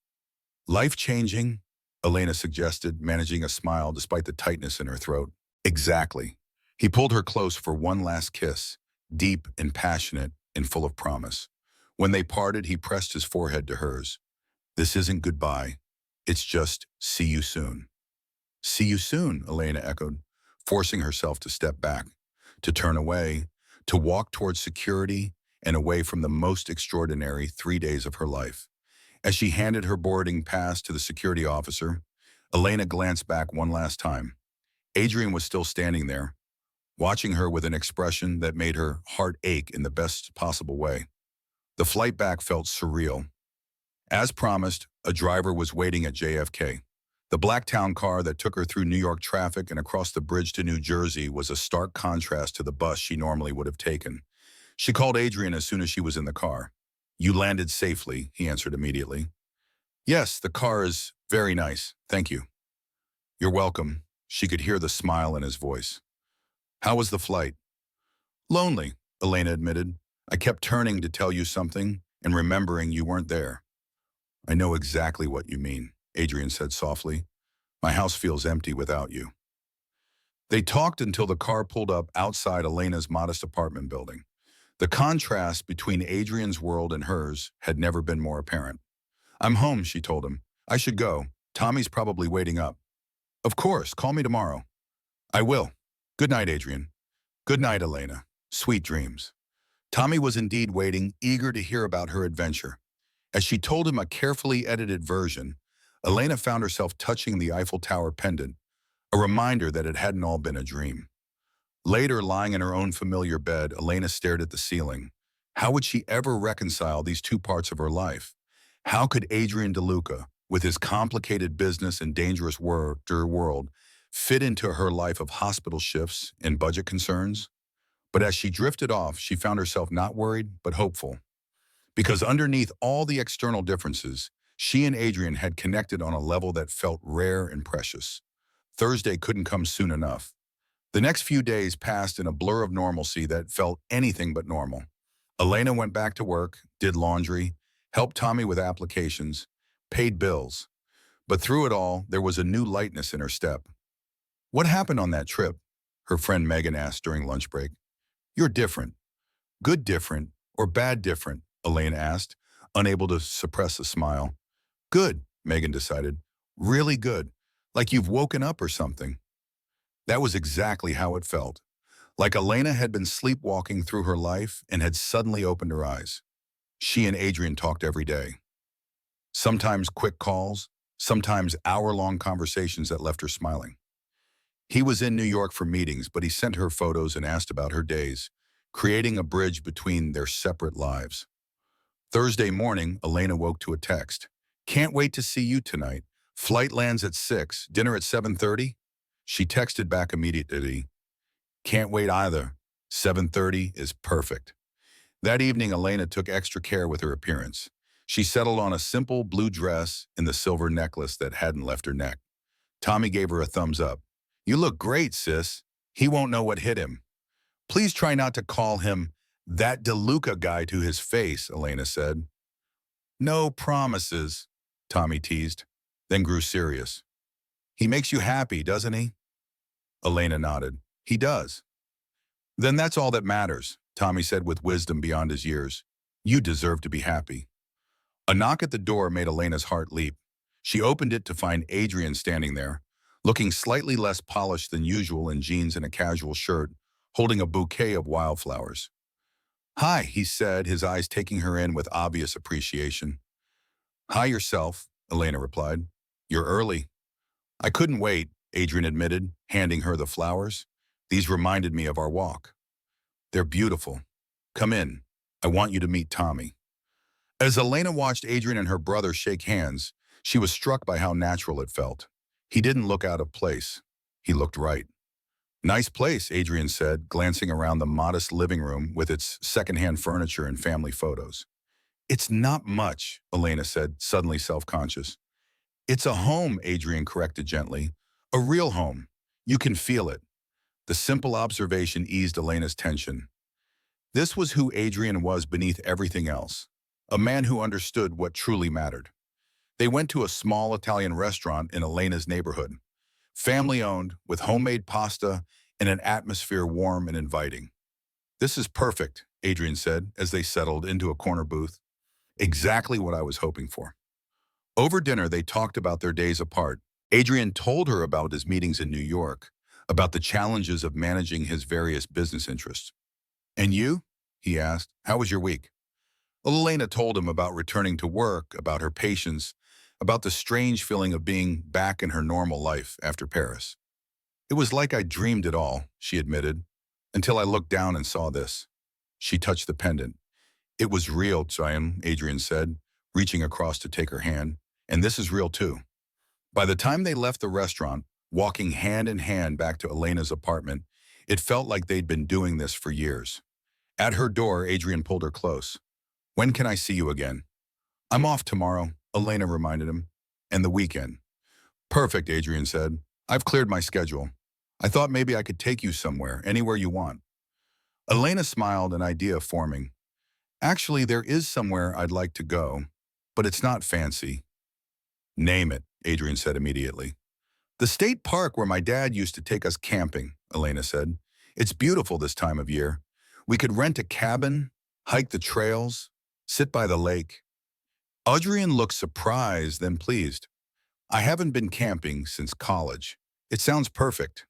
Speaker 1: Life-changing, Elena suggested, managing a smile despite the tightness in her throat. Exactly. He pulled her close for one last kiss, deep and passionate and full of promise. When they parted, he pressed his forehead to hers. This isn't goodbye. It's just, see you soon. See you soon, Elena echoed, forcing herself to step back, to turn away, to walk towards security and away from the most extraordinary 3 days of her life. As she handed her boarding pass to the security officer, Elena glanced back one last time. Adrian was still standing there, watching her with an expression that made her heart ache in the best possible way. The flight back felt surreal. As promised, a driver was waiting at JFK. The Blacktown car that took her through New York traffic and across the bridge to New Jersey was a stark contrast to the bus she normally would have taken. She called Adrian as soon as she was in the car. You landed safely, he answered immediately. Yes, the car is very nice, thank you. You're welcome. She could hear the smile in his voice. How was the flight? Lonely, Elena admitted. I kept turning to tell you something and remembering you weren't there. I know exactly what you mean, Adrian said softly. My house feels empty without you. They talked until the car pulled up outside Elena's modest apartment building. The contrast between Adrian's world and hers had never been more apparent. I'm home, she told him. I should go. Tommy's probably waiting up. Of course, call me tomorrow. I will. Good night, Adrian. Good night, Elena. Sweet dreams. Tommy was indeed waiting, eager to hear about her adventure. As she told him a carefully edited version, Elena found herself touching the Eiffel Tower pendant, a reminder that it hadn't all been a dream. Later, lying in her own familiar bed, Elena stared at the ceiling. How would she ever reconcile these two parts of her life? How could Adrian DeLuca, with his complicated business and dangerous world, fit into her life of hospital shifts and budget concerns? But as she drifted off, she found herself not worried, but hopeful. Because underneath all the external differences, she and Adrian had connected on a level that felt rare and precious. Thursday couldn't come soon enough. The next few days passed in a blur of normalcy that felt anything but normal. Elena went back to work, did laundry, helped Tommy with applications, paid bills. But through it all, there was a new lightness in her step. What happened on that trip? Her friend Megan asked during lunch break. You're different. Good different, or bad different? Elena asked, unable to suppress a smile. Good, Megan decided. Really good. Like you've woken up or something. That was exactly how it felt. Like Elena had been sleepwalking through her life and had suddenly opened her eyes. She and Adrian talked every day. Sometimes quick calls, sometimes hour-long conversations that left her smiling. He was in New York for meetings, but he sent her photos and asked about her days, creating a bridge between their separate lives. Thursday morning, Elena woke to a text. Can't wait to see you tonight. Flight lands at 6, dinner at 7:30? She texted back immediately. Can't wait either. 7:30 is perfect. That evening, Elena took extra care with her appearance. She settled on a simple blue dress and the silver necklace that hadn't left her neck. Tommy gave her a thumbs up. You look great, sis. He won't know what hit him. Please try not to call him that DeLuca guy to his face, Elena said. No promises, Tommy teased, then grew serious. He makes you happy, doesn't he? Elena nodded. He does. Then that's all that matters, Tommy said with wisdom beyond his years. You deserve to be happy. A knock at the door made Elena's heart leap. She opened it to find Adrian standing there, looking slightly less polished than usual in jeans and a casual shirt, holding a bouquet of wildflowers. Hi, he said, his eyes taking her in with obvious appreciation. Hi yourself, Elena replied. You're early. I couldn't wait, Adrian admitted, handing her the flowers. These reminded me of our walk. They're beautiful. Come in. I want you to meet Tommy. As Elena watched Adrian and her brother shake hands, she was struck by how natural it felt. He didn't look out of place. He looked right. Nice place, Adrian said, glancing around the modest living room with its secondhand furniture and family photos. It's not much, Elena said, suddenly self-conscious. It's a home, Adrian corrected gently. A real home. You can feel it. The simple observation eased Elena's tension. This was who Adrian was beneath everything else. A man who understood what truly mattered. They went to a small Italian restaurant in Elena's neighborhood. Family-owned, with homemade pasta and an atmosphere warm and inviting. This is perfect, Adrian said as they settled into a corner booth. Exactly what I was hoping for. Over dinner, they talked about their days apart. Adrian told her about his meetings in New York, about the challenges of managing his various business interests. And you? He asked. How was your week? Elena told him about returning to work, about her patients, about the strange feeling of being back in her normal life after Paris. It was like I dreamed it all, she admitted, until I looked down and saw this. She touched the pendant. It was real, Zion, Adrian said, reaching across to take her hand. And this is real too. By the time they left the restaurant, walking hand in hand back to Elena's apartment, it felt like they'd been doing this for years. At her door, Adrian pulled her close. When can I see you again? I'm off tomorrow, Elena reminded him. And the weekend. Perfect, Adrian said. I've cleared my schedule. I thought maybe I could take you somewhere, anywhere you want. Elena smiled, an idea forming. Actually, there is somewhere I'd like to go, but it's not fancy. Name it, Adrian said immediately. The state park where my dad used to take us camping, Elena said. It's beautiful this time of year. We could rent a cabin, hike the trails, sit by the lake. Adrian looked surprised, then pleased. I haven't been camping since college. It sounds perfect.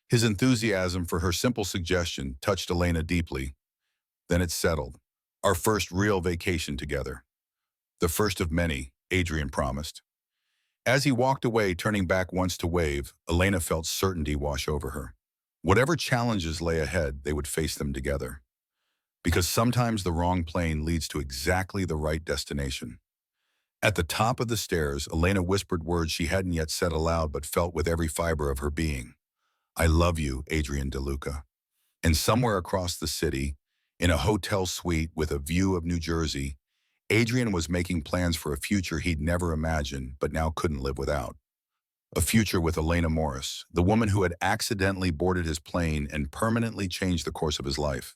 Speaker 1: His enthusiasm for her simple suggestion touched Elena deeply. Then it settled. Our first real vacation together. The first of many, Adrian promised. As he walked away, turning back once to wave, Elena felt certainty wash over her. Whatever challenges lay ahead, they would face them together. Because sometimes the wrong plane leads to exactly the right destination. At the top of the stairs, Elena whispered words she hadn't yet said aloud but felt with every fiber of her being. I love you, Adrian DeLuca. And somewhere across the city, in a hotel suite with a view of New Jersey, Adrian was making plans for a future he'd never imagined but now couldn't live without. A future with Elena Morris, the woman who had accidentally boarded his plane and permanently changed the course of his life.